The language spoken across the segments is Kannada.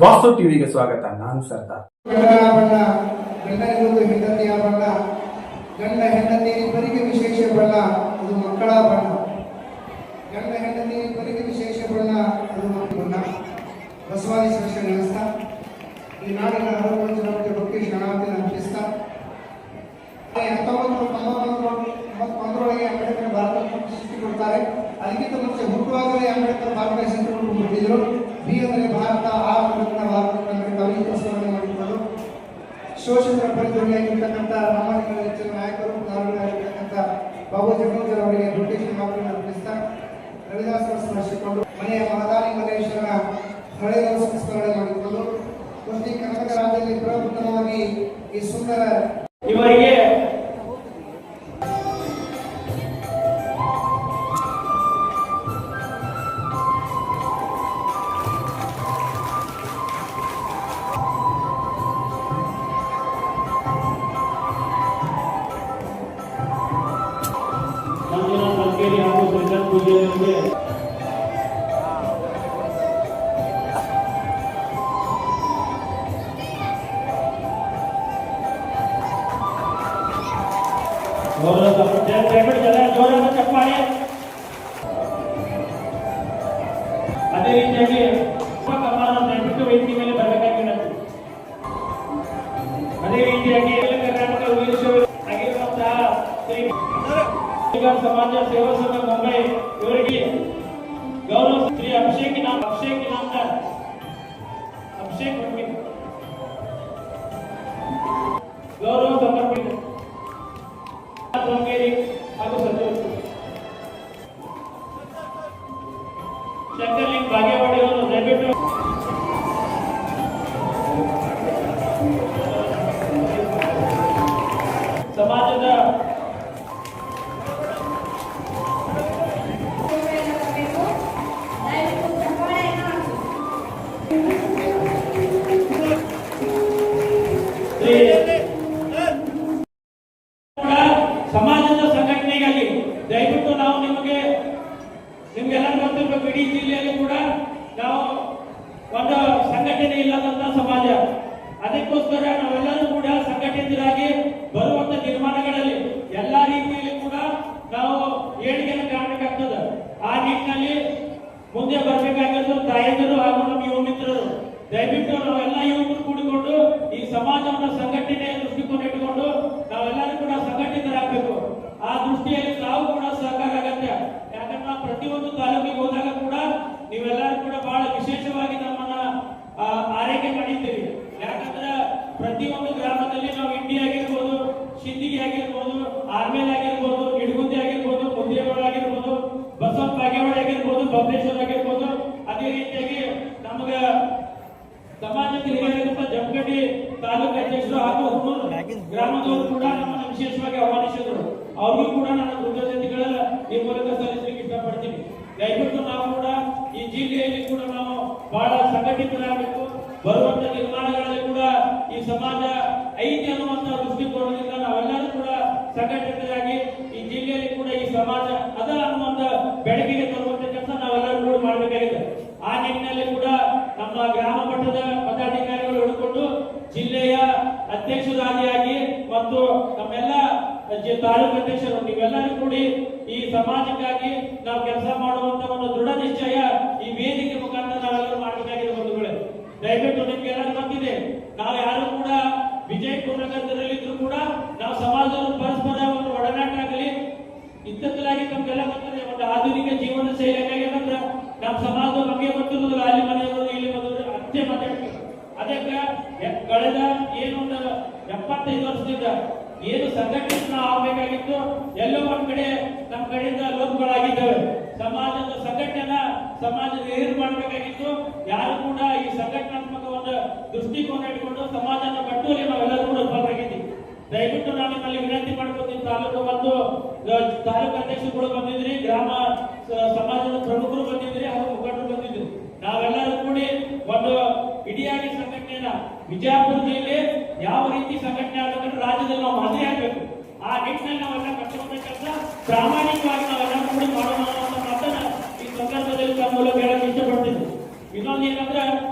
ವಾಸು ಟಿವಿಗೆ ಸ್ವಾಗತ. ನಾನು ಸರ್ದಾರ್. ಹೆಂಡತಿಯ ಬಣ್ಣ, ಗಂಡ ಹೆಂಡತಿ ಇಬ್ಬರಿಗೆ ವಿಶೇಷ ಬಣ್ಣ ಅದು ಮಕ್ಕಳ ಬಣ್ಣ. ಗಂಡ ಹೆಂಡತಿ ಇಬ್ಬರಿಗೆ ವಿಶೇಷ ಬಣ್ಣ ಅದು ಮಕ್ಕಳ ಬಣ್ಣ. ಬಸವಾದಿ ಶ್ರೇಷ್ಠ ನಡೆಸ್ತಾ ಈ ನಾಡಿನ ಹಲವು ಜನರಿಗೆ ಬಗ್ಗೆ ಶರಣಾರ್ಥಿಯನ್ನು ಅರ್ಪಿಸ್ತಾ 1991ರೊಳಗೆ ಅಂಬೇಡ್ಕರ್ ಭಾರತ ಸೃಷ್ಟಿ ಕೊಡ್ತಾರೆ. ಅದಕ್ಕಿಂತ ಮುಂಚೆ ಹುಟ್ಟುವಾಗಲೇ ಅಂಬೇಡ್ಕರ್ ಭಾರತ ಸೆಂಟ್ರಲ್ ಹುಟ್ಟಿದ್ರು. ಬಿ ಅಂದರೆ ಭಾರತ, ಆ ಭಾರತ ಕವಿತ್ವವನ್ನು ಮಾಡಿಕೊಂಡು ಶೋಷಕರ ಪರಿಧೋಗಿಯಾಗಿರ್ತಕ್ಕಂಥ ನಮ್ಮ ಹೆಚ್ಚಿನ ನಾಯಕರು ನಾಯಕರಾಗಿರ್ತಕ್ಕಂಥ ಬಾಬು ಜಗದೀಶ್ ಅವರಿಗೆ ಬ್ರಿಟಿಷ್ ಮಾತನ್ನು ಅರ್ಪಿಸ್ತಾ ರವಿದಾಸರ ಸ್ಮರಿಸಿಕೊಂಡು ಮನೆಯ ಮಹದಾನಿ ಮಲ್ಲೇಶ್ವರನ ಹಳೆಯ ಸಂಸ್ಮರಣೆ ಮಾಡಿಕೊಂಡು ಈ ಕರ್ನಾಟಕ ರಾಜ್ಯದಲ್ಲಿ ಪ್ರಪ್ರಥಮವಾಗಿ ಈ ಸುಂದರ ಇವರಿಗೆ ಅದೇ ರೀತಿಯಾಗಿ ದಯವಿಟ್ಟು ವೇದಿಕೆ ಮೇಲೆ ಬರಬೇಕಾಗಿರುತ್ತೆ. ಅದೇ ರೀತಿಯಾಗಿ ಕರ್ನಾಟಕ ಆಗಿರುವಂತಹ ಸಮಾಜ ಸೇವಾ ಸಂಘ ಮುಂಬೈ ಇವರಿಗೆ ಗೌರವ ಶ್ರೀ ಅಭಿಷೇಕ್ ಗೌರವ ಸಮರ್ಪಣೆ ಹಾಗೂ ಸಚಿವರು ಶಂಕರ್ಲಿಂಗ್ ಬಾಗೇವಾಡಿ ಅವರು ದಯವಿಟ್ಟು ಸಮಾಜದ ಸಮಾಜದ ಸಂಘಟನೆಗಾಗಿ ದಯವಿಟ್ಟು ನಾವು ನಿಮ್ಗೆಲ್ಲ ಗೊತ್ತಿರಬೇಕು. ಇಡೀ ಜಿಲ್ಲೆಯಲ್ಲಿ ಕೂಡ ನಾವು ಒಂದು ಸಂಘಟನೆ ಇಲ್ಲದಂತ ಸಮಾಜ. ಅದಕ್ಕೋಸ್ಕರ ನಾವೆಲ್ಲರೂ ಕೂಡ ಸಂಘಟಿತರಾಗಿ ಬರುವಂತ ನಿರ್ಮಾಣಗಳಲ್ಲಿ ಎಲ್ಲಾ ರೀತಿಯಲ್ಲಿ ಕೂಡ ನಾವು ಏಳಿಗೆಯನ್ನು ಕಾಣಬೇಕಾಗ್ತದೆ. ಆ ನಿಟ್ಟಿನಲ್ಲಿ ಮುಂದೆ ಬರಬೇಕಾಗಿರೋದು ತಾಯಂದಿರು ಹಾಗೂ ನಮ್ಮ ಯುವ ಮಿತ್ರರು. ದಯವಿಟ್ಟು ನಾವೆಲ್ಲ ಯುವಕರು ಕೂಡಿಕೊಂಡು ಈ ಸಮಾಜವನ್ನು ಸಂಘಟನೆಯ ದೃಷ್ಟಿಕೋನ ಇಟ್ಟುಕೊಂಡು ನಾವೆಲ್ಲರೂ ಕೂಡ ಸಂಘಟಿತರಾಗಬೇಕು. ಆ ದೃಷ್ಟಿಯಲ್ಲಿ ನಾವು ಕೂಡ ಸಹಕಾರ ಅಗತ್ಯ. ಯಾಕಂದ್ರೆ ನಾವು ಪ್ರತಿಯೊಂದು ತಾಲೂಕಿಗೆ ಹೋದಾಗ ಕೂಡ ನೀವೆಲ್ಲರೂ ಕೂಡ ಬಹಳ ವಿಶೇಷವಾಗಿ ನಮ್ಮನ್ನ ಆರೈಕೆ ಮಾಡಿದ್ದೀವಿ. ಯಾಕಂದ್ರೆ ಪ್ರತಿಯೊಂದು ಗ್ರಾಮದಲ್ಲಿ ನಾವು ಇಂಡಿ ಆಗಿರ್ಬೋದು, ಶಿಂದಿಗೆ ಆಗಿರ್ಬೋದು, ಆರ್ಮೇಲ್ ಆಗಿರ್ಬೋದು, ಇಡಗುಂದಿ ಆಗಿರ್ಬೋದು, ಮುದ್ದೇಗೋಳ ಆಗಿರ್ಬೋದು, ಬಸವ ಬಾಗೇವಾಡಿ ಆಗಿರ್ಬೋದು, ಬಬಲೇಶ್ವರ ಆಗಿರ್ಬೋದು, ಅದೇ ರೀತಿಯಾಗಿ ನಮಗ ಸಮಾಜಕ್ಕೆ ಹಿರಿಯರಾದಂತ ಜಮಖಂಡಿ ತಾಲೂಕು ಅಧ್ಯಕ್ಷರು ಹಾಗೂ ಹುಣೂರು ಗ್ರಾಮದವರು ಕೂಡ ನಮ್ಮನ್ನು ವಿಶೇಷವಾಗಿ ಆಹ್ವಾನಿಸಿದರು. ಅವ್ರಿಗೂ ಕೂಡ ನನ್ನ ಕೃತಜ್ಞತೆಗಳ ಈ ಮೂಲಕ ಸಲ್ಲಿಸಲಿಕ್ಕೆ ಇಷ್ಟಪಡ್ತೀನಿ. ದಯವಿಟ್ಟು ನಾವು ಕೂಡ ಈ ಜಿಲ್ಲೆಯಲ್ಲಿ ಕೂಡ ನಾವು ಬಹಳ ಸಂಘಟಿತರಾಗಬೇಕು. ಬರುವಂತ ನಿರ್ಮಾಣಗಳಲ್ಲಿ ಕೂಡ ಈ ಸಮಾಜ ಐತಿ ಅನ್ನುವಂತ ದೃಷ್ಟಿಕೋನದಿಂದ ನಾವೆಲ್ಲರೂ ಕೂಡ ಸಂಘಟಿತರಾಗಿ ಈ ಜಿಲ್ಲೆಯಲ್ಲಿ ಕೂಡ ಈ ಸಮಾಜ ಅದ ಅನ್ನುವಂತ ಬೆಳಕಿಗೆ ತರುವಂತ ಕೆಲಸ ನಾವೆಲ್ಲರೂ ಕೂಡ ಮಾಡಬೇಕಾಗಿದೆ. ಆ ನಿಟ್ಟಿನಲ್ಲಿ ಕೂಡ ನಮ್ಮ ಗ್ರಾಮ ಮಟ್ಟದ ಪದಾಧಿಕಾರಿಗಳು ಹಿಡ್ಕೊಂಡು ಜಿಲ್ಲೆಯ ಅಧ್ಯಕ್ಷರಾದಿಯಾಗಿ ಮತ್ತು ನಮ್ಮೆಲ್ಲ ತಾಲೂಕು ಅಧ್ಯಕ್ಷರು ನೀವೆಲ್ಲರೂ ಕೂಡಿ ಈ ಸಮಾಜಕ್ಕಾಗಿ ನಾವು ಕೆಲಸ ಮಾಡುವಂತ ಒಂದು ದೃಢ ನಿಶ್ಚಯ ಈ ವೇದಿಕೆ ಮುಖಾಂತರ ನಾವೆಲ್ಲರೂ ಮಾಡಬೇಕಾಗಿದೆ. ಬಂಧುಗಳೇ, ದಯವಿಟ್ಟು ನಿಮ್ಗೆಲ್ಲರೂ ಗೊತ್ತಿದೆ, ನಾವು ಯಾರು ಕೂಡ ವಿಜಯಪುರ ನಗರದಲ್ಲಿದ್ರು ಕೂಡ ನಾವು ಸಮಾಜದ ಪರಸ್ಪರ ಒಂದು ಒಡನಾಟ ಆಗಲಿ ಇದ್ದಲಾಗಿ ನಮ್ಗೆಲ್ಲ ಗೊತ್ತಿದೆ. ಒಂದು ಆಧುನಿಕ ಜೀವನ ಶೈಲಿಯಾಗಿ ಅಂದ್ರೆ ನಮ್ಮ ಸಮಾಜ ನಮಗೆ ಗೊತ್ತಿರೋದಿಲ್ಲ. ಅಲ್ಲಿ ಮನೆಯವರು ಇಲ್ಲಿ ಬಂದವರು ಅಷ್ಟೇ ಮಾತಾಡ್ತೀವಿ. ಅದಕ್ಕೆ ಕಳೆದ ಏನೊಂದು 75 ವರ್ಷದಿಂದ ಏನು ಸಂಘಟನೆ ನಾವು ಆಗ್ಬೇಕಾಗಿತ್ತು, ಎಲ್ಲೋ ಒಂದ್ ಕಡೆ ನಮ್ಮ ಕಡೆಯಿಂದ ಲೋಪಗಳಾಗಿದ್ದಾವೆ. ಸಮಾಜದ ಸಂಘಟನೆ ಸಮಾಜದ ಹಿರಿಯರು ಮಾಡಬೇಕಾಗಿತ್ತು. ಯಾರು ಕೂಡ ಈ ಸಂಘಟನಾತ್ಮಕ ಒಂದು ದೃಷ್ಟಿಕೋನ ಇಟ್ಕೊಂಡು ಸಮಾಜನ ಕಟ್ಟುವಲ್ಲಿ ನಾವೆಲ್ಲರೂ ಕೂಡ ಭಾಗವಾಗಿದ್ದೀವಿ. ದಯವಿಟ್ಟು ನಾನು ನಿಮ್ಮಲ್ಲಿ ವಿನಂತಿ ಮಾಡ್ಕೊತೀನಿ. ತಾಲೂಕು ಮತ್ತು ತಾಲೂಕು ಅಧ್ಯಕ್ಷರುಗಳು ಬಂದಿದ್ರಿ, ಗ್ರಾಮ ಸಮಾಜದ ಪ್ರಮುಖರು ಬಂದಿದ್ರಿ, ಹಾಗೂ ಮುಖಂಡರು ಬಂದಿದ್ರಿ. ನಾವೆಲ್ಲರೂ ಕೂಡಿ ಒಂದು ಇಡಿಯಾಗಿ ಸಂಘಟನೆಯನ್ನ ವಿಜಯಪುರ ಜಿಲ್ಲೆ ಯಾವ ರೀತಿ ಸಂಘಟನೆ ಆಗಬೇಕು ರಾಜ್ಯದಲ್ಲಿ ನಾವು ಮಾದರಿ ಆಗಬೇಕು. ಆ ನಿಟ್ಟಿನಲ್ಲಿ ನಾವೆಲ್ಲ ಕಟ್ಟುವಂತ ಕೆಲಸ ಪ್ರಾಮಾಣಿಕವಾಗಿ ನಾವೆಲ್ಲ ಕೂಡಿ ಮಾಡೋಣ ಅನ್ನೋ ಮಾತನ್ನ ಈ ಸಂದರ್ಭದಲ್ಲಿ ಮೂಲಕ ಹೇಳಕ್ಕೆ ಇಷ್ಟಪಡ್ತೀನಿ. ಇನ್ನೊಂದು ಏನಂದ್ರೆ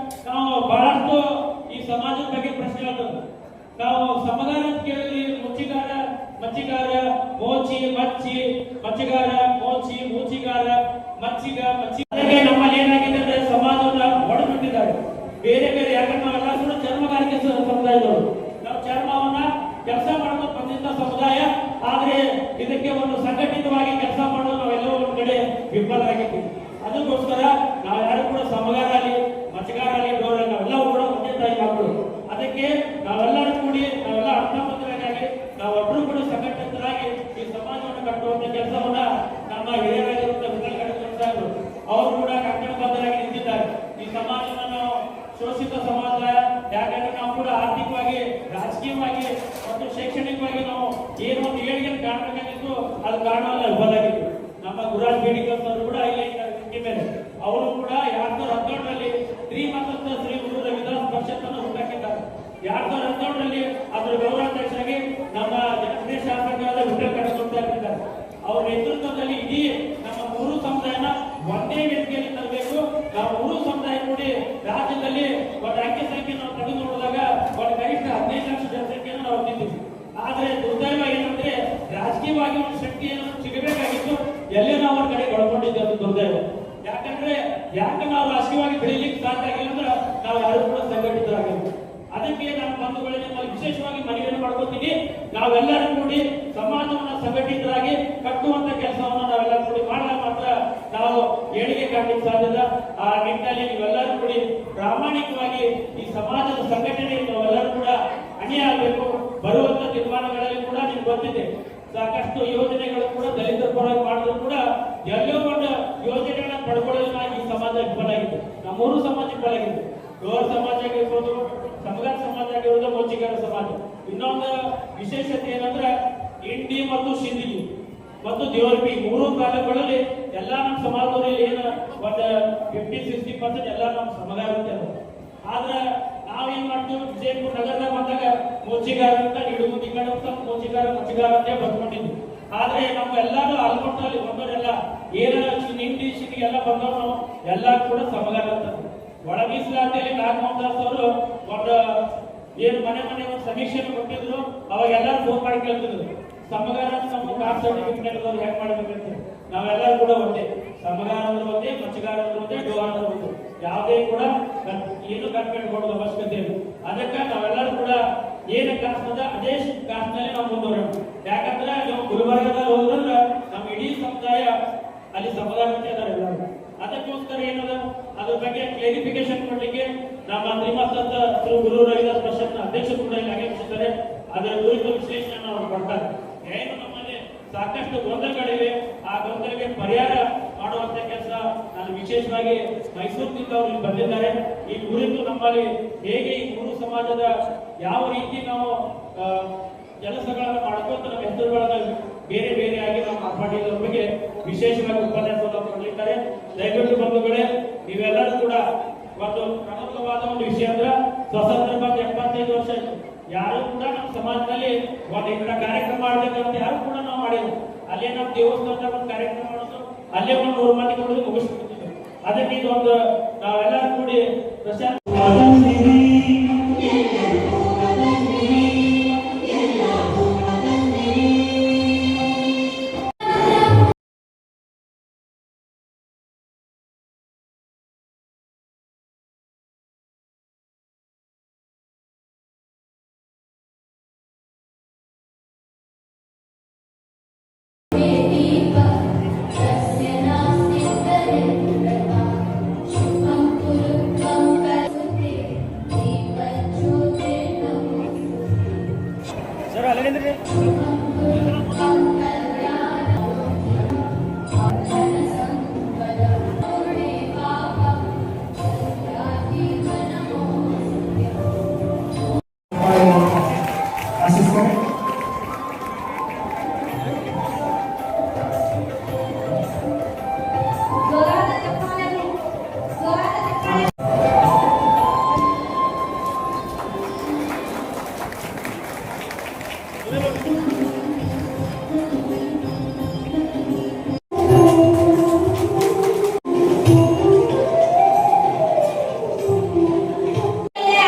ನಾವು ಬಹಳ ನಾವು ಸಮಗಾರ ಅಂತ ಕೇಳಿದ್ರಿ, ಮಚ್ಚಿಗಾರ, ಮೋಚಿ, ಮಚ್ಚಿಗಾರ, ಮೋಚಿ, ಮೂಚಿಗಾರ, ಮಚ್ಚಿಗ ನಮ್ಮಲ್ಲಿ ಏನಾಗಿದೆ ಅಂದ್ರೆ ಸಮಾಜವನ್ನ ಹೊಡೆದ್ಬಿಟ್ಟಿದ್ದಾರೆ. ಬೇರೆ ಯಾಕಂದ್ರೆ ನಾವೆಲ್ಲ ಕೂಡ ಚರ್ಮಗಾರಿಕೆ ಸಮುದಾಯದವರು. ನಾವು ಚರ್ಮವನ್ನ ಕೆಲಸ ಮಾಡ್ಕೊಂಡು ಬಂದಿದ್ದ ಸಮುದಾಯ. ಆದ್ರೆ ಇದಕ್ಕೆ ಒಂದು ಸಂಘಟಿತವಾಗಿ ಕೆಲಸ ಮಾಡೋದು ನಾವೆಲ್ಲೋ ಒಂದ್ ಕಡೆ ವಿಫಲರಾಗಿದ್ದೀವಿ. ಅದಕ್ಕೋಸ್ಕರ ನಾವು ಯಾರು ಕೂಡ ಸಮಗಾರ ಆಗಲಿ, ಮಚ್ಚಗಾರ ಆಗಲಿ, ಡೋರ್ ನಾವೆಲ್ಲವೂ ಕೂಡ ಒಂದೇ ತಾಯಿ ಮಕ್ಕಳು. ಅದಕ್ಕೆ ನಾವೆಲ್ಲರೂ ಕೂಡಿ ನಾವೆಲ್ಲ ಅರ್ಥಬದ್ಧರಾಗಿ ನಾವೊಬ್ಬರು ಕೂಡ ಸಂಘಟಿತರಾಗಿ ಈ ಸಮಾಜವನ್ನು ಕಟ್ಟುವಂತ ಕೆಲಸವನ್ನ ನಮ್ಮ ಹಿರಿಯರಾಗಿರುವಂತಹ ವಿಠಲ್ ಅವರು ಕೂಡ ಕಟ್ಟಡಬದ್ಧರಾಗಿ ನಿಂತಿದ್ದಾರೆ. ಈ ಸಮಾಜವನ್ನು ಶೋಷಿತ ಸಮಾಜ, ಯಾಕಂದ್ರೆ ನಾವು ಕೂಡ ಆರ್ಥಿಕವಾಗಿ, ರಾಜಕೀಯವಾಗಿ ಮತ್ತು ಶೈಕ್ಷಣಿಕವಾಗಿ ನಾವು ಏನೋ ಒಂದು ಏಳಿಗೆ ಕಾಣಬೇಕಾಗಿತ್ತು, ಅದು ಕಾರಣವಲ್ಲ ವಿಫಲಾಗಿತ್ತು. ನಮ್ಮ ಗುರಾಜ್ ಬೇಡಿಕರ್ ಅವರು ಕೂಡ ಇಲ್ಲಿ ಮೇಲೆ ಅವರು ಕೂಡ 2017ರಲ್ಲಿ ಶ್ರೀಮಂತ ಶ್ರೀ ಗುರು ರವಿದಾಸ್ ಪರಿಷತ್ತನ್ನು ಹುಟ್ಟಾಕಿದ್ದಾರೆ. 2017ರಲ್ಲಿ ಅದರ ಗೌರವಾಧ್ಯಕ್ಷರಾಗಿ ನಮ್ಮ ಜನಪ್ರಿಯ ಶಾಸಕರಾದ ವಿಠಲ್ ಕಟ್ಟುತ್ತಿದ್ದಾರೆ. ಅವರ ನೇತೃತ್ವದಲ್ಲಿ ಇಡೀ ನಮ್ಮ ಮೂರು ಸಮುದಾಯನ ಒಂದೇ ವೇದಿಕೆಯಲ್ಲಿ ತರಬೇಕು. ನಾವು ಮೂರು ಸಮುದಾಯ ಕೂಡಿ ರಾಜ್ಯದಲ್ಲಿ ಒಂದು ಅಂಕಿ ಸಂಖ್ಯೆ ನಾವು ತೆಗೆದು ನೋಡಿದಾಗ ಒಂದು ಕನಿಷ್ಠ 15 ಲಕ್ಷ ಜನಸಂಖ್ಯೆಯನ್ನು ನಾವು ಹೊಂದಿದ್ದೀವಿ. ಆದ್ರೆ ದುರ್ದೈವ ಏನಂದ್ರೆ ರಾಜಕೀಯವಾಗಿ ಒಂದು ಶಕ್ತಿಯನ್ನು ಸಿಗಬೇಕಾಗಿತ್ತು, ಎಲ್ಲೇ ನಾವು ಒಂದು ಕಡೆ ಒಳಗೊಂಡಿದ್ದೆ. ಅದು ದುರ್ದೈವ. ಯಾಕೆ ನಾವು ರಾಜಕೀಯವಾಗಿ ಬೆಳೀಲಿಕ್ಕೆ ಸಾಧ್ಯ ಆಗಿಲ್ಲ ಅಂದ್ರೆ ನಾವು ಯಾರು ಕೂಡ ಸಂಘಟಿತರಾಗಿಲ್ಲ. ಅದಕ್ಕೆ ನಾನು ಬಂಧುಗಳಲ್ಲಿ ವಿಶೇಷವಾಗಿ ಮನವಿಯನ್ನು ಮಾಡ್ಕೊತೀನಿ. ನಾವೆಲ್ಲರೂ ಕೂಡಿ ಸಮಾಜವನ್ನು ಸಂಘಟಿತರಾಗಿ ಕಟ್ಟುವಂತ ಕೆಲಸವನ್ನು ನಾವೆಲ್ಲರೂ ಕೂಡಿ ಮಾಡಿದಾಗ ಮಾತ್ರ ನಾವು ಏಳಿಗೆ ಕಾಣಲಿಕ್ಕೆ ಸಾಧ್ಯದ. ಆ ನಿಟ್ಟಿನಲ್ಲಿ ನೀವೆಲ್ಲರೂ ಕೂಡಿ ಪ್ರಾಮಾಣಿಕವಾಗಿ ಈ ಸಮಾಜದ ಸಂಘಟನೆಯಲ್ಲಿ ನಾವೆಲ್ಲರೂ ಕೂಡ ಅಣಿಯಾಗಬೇಕು. ಬರುವಂತ ತೀರ್ಮಾನಗಳಲ್ಲಿ ಕೂಡ ನಿಮ್ಗೆ ಗೊತ್ತಿದೆ, ಸಾಕಷ್ಟು ಯೋಜನೆಗಳು ಕೂಡ ದಲಿತರ ಪರವಾಗಿ ಮಾಡಿದ್ರು ಕೂಡ ಎಲ್ಲೋ ಒಂದು ಯೋಜನೆಗಳನ್ನ ಪಡ್ಕೊಳ್ಳೋದಿಲ್ಲ. ಈ ಸಮಾಜ ವಿಫಲಾಗಿದೆ, ನಮ್ಮ ಮೂರು ಸಮಾಜ ವಿಫಲಾಗಿದೆ. ಡೋರ್ ಸಮಾಜ ಆಗಿರ್ಬೋದು, ಸಮಗಾರ ಸಮಾಜ ಆಗಿರ್ಬೋದು, ಮೋಚಿಗಾರ ಸಮಾಜ. ಇನ್ನೊಂದು ವಿಶೇಷತೆ ಏನಂದ್ರೆ ಇಂಡಿ ಮತ್ತು ಸಿಂಧಗಿ ಮತ್ತು ದೇವರ್ಬಿ ಮೂರು ತಾಲೂಕುಗಳಲ್ಲಿ ಎಲ್ಲ ನಮ್ಮ ಸಮಾಜದಲ್ಲಿ ಏನು ಒಂದು 50-60% ಎಲ್ಲ ನಮ್ಮ ಸಮಗಾರ ಅಂತ. ಆದ್ರೆ ನಾವೇನ್ ಮಾಡ್ತೀವಿ, ವಿಜಯಪುರ ನಗರದಾಗ ಬಂದಾಗ ಮೋಚಿಗಾರ ಅಂತ ನಿಡುಗುಂದಿ ಕಡೆ ಮೋಚಿಗಾರ ಮಚ್ಚಿಗಾರ ಅಂತ ಬರ್ಕೊಂಡಿದ್ವಿ. ಆದ್ರೆ ನಮ್ಗೆಲ್ಲಾರು ಆಲ್ಮೋಸ್ಟ್ ಬಂದವರೆಲ್ಲ ಏನ ಇಂಡಿ ಸಿಟಿ ಎಲ್ಲ ಬಂದವರು ಎಲ್ಲ ಕೂಡ ಸಮಗಾರ ಅಂತ. ಒಳ ಮೀಸಲಾತಿಯಲ್ಲಿ ನಾಗಮೋಹನ್ ಅವರು ಒಂದು ಏನು ಮನೆ ಒಂದು ಸಮೀಕ್ಷೆಯನ್ನು ಕೊಟ್ಟಿದ್ರು. ಅವಾಗ ಎಲ್ಲರೂ ಫೋನ್ ಮಾಡಿ ಕೇಳ್ತಿದ್ರು, ಸಮಗಾರ ನಮ್ಮ ಕಾಸ್ಟ್ ಸರ್ಟಿಫಿಕೇಟ್ ಹೆಂಗ್ ಮಾಡ್ಬೇಕಂತ. ನಾವೆಲ್ಲರೂ ಕೂಡ ಒಂದೇ, ಸಮಗಾರ ಅಂದ್ರೆ ಒಂದೇ, ಮಚ್ಚಗಾರ ಅಂದ್ರೆ ಒಂದೇ, ಡೋರ್ ಅಂದ್ರೆ ಒಂದೇ. ಯಾವುದೇ ಕೂಡ ಏನು ಕನ್ಫ್ಯೂಟ್ ಮಾಡೋದು ಅವಶ್ಯಕತೆ ಇಲ್ಲ. ಅದಕ್ಕೆ ನಾವೆಲ್ಲರೂ ಕೂಡ ಏನು ಕಾಸ್ಟ್ ಅದ ಅದೇ ಕಾಸ್ಟ್ ನಲ್ಲಿ ನಾವು ಮುಂದುವರೋಣ. ಯಾಕಂದ್ರೆ ನಾವು ಗುಲ್ಬರ್ಗದಲ್ಲಿ ಹೋದ್ರೆ ನಮ್ಮ ಇಡೀ ಸಮುದಾಯ ಅಲ್ಲಿ ಸಮಗಾರ ಅಂತ ಇದ್ದಾರೆ ಎಲ್ಲರೂ. ಅದಕ್ಕೋಸ್ಕರ ಏನದ ಅದ್ರ ಬಗ್ಗೆ ಕ್ಲಾರಿಫಿಕೇಶನ್ ಕೊಡ್ಲಿಕ್ಕೆ ನಮ್ಮ ಶ್ರೀಮಂತ ಶ್ರೀ ಗುರು ರವಿದಾಸ್ ಪರಿಷತ್ನ ಅಧ್ಯಕ್ಷರು ಕೂಡ ಇಲ್ಲಿ ಆಗಮಿಸಿದ್ದಾರೆ. ಅದರ ಕುರಿತು ವಿಶ್ಲೇಷಣೆ ಅವರು ಕೊಡ್ತಾರೆ. ಏನು ನಮ್ಮಲ್ಲಿ ಸಾಕಷ್ಟು ಗೊಂದಲಗಳಿವೆ, ಆ ಗೊಂದಲಕ್ಕೆ ಪರಿಹಾರ ಮಾಡುವಂತ ಕೆಲಸ ನಾನು ವಿಶೇಷವಾಗಿ ಮೈಸೂರಿನಿಂದ ಅವರು ಬಂದಿದ್ದಾರೆ. ಈ ಕುರಿತು ನಮ್ಮಲ್ಲಿ ಹೇಗೆ ಈ ಮೂರು ಸಮಾಜದ ಯಾವ ರೀತಿ ನಾವು ಕೆಲಸಗಳನ್ನು ಮಾಡ್ಕೊಂತ ನಮ್ಮ ಹೆಸರುಗಳನ್ನ ಬೇರೆ ಬೇರೆಯಾಗಿ ನಾವು ಮಾರ್ಪಾಡಿದ್ರ ಬಗ್ಗೆ ವಿಶೇಷವಾಗಿ ಉಪನ್ಯಾಸವನ್ನು ಕೊಡಲಿದ್ದಾರೆ. ದಯವಿಟ್ಟು ಬಂಧುಗಳೇ, ನೀವೆಲ್ಲರೂ ಕೂಡ ಒಂದು ಪ್ರಮುಖವಾದ ಒಂದು ವಿಷಯ ಅಂದ್ರೆ ಸ್ವಾತಂತ್ರ್ಯ ಬಂದ 75 ವರ್ಷ ಆಯ್ತು. ಯಾರು ಕೂಡ ನಮ್ಮ ಸಮಾಜದಲ್ಲಿ ಒಂದು ಇಂಥ ಕಾರ್ಯಕ್ರಮ ಮಾಡ್ಬೇಕಂತ ಯಾರು ಕೂಡ ನಾವು ಮಾಡಿಲ್ಲ. ಅಲ್ಲೇ ನಮ್ಮ ದೇವಸ್ಥಾನದ ಒಂದು ಕಾರ್ಯಕ್ರಮ ಮಾಡೋದು, ಅಲ್ಲೇ ಒಂದು 100 ಮಂದಿ ಕೊಡೋದು ಮುಗಿಸ್ಬಿಡ್ತಿದ್ವಿ. ಅದಕ್ಕೆ ಇದೊಂದು ನಾವೆಲ್ಲರೂ ಕೂಡಿ ಪ್ರಚಾರ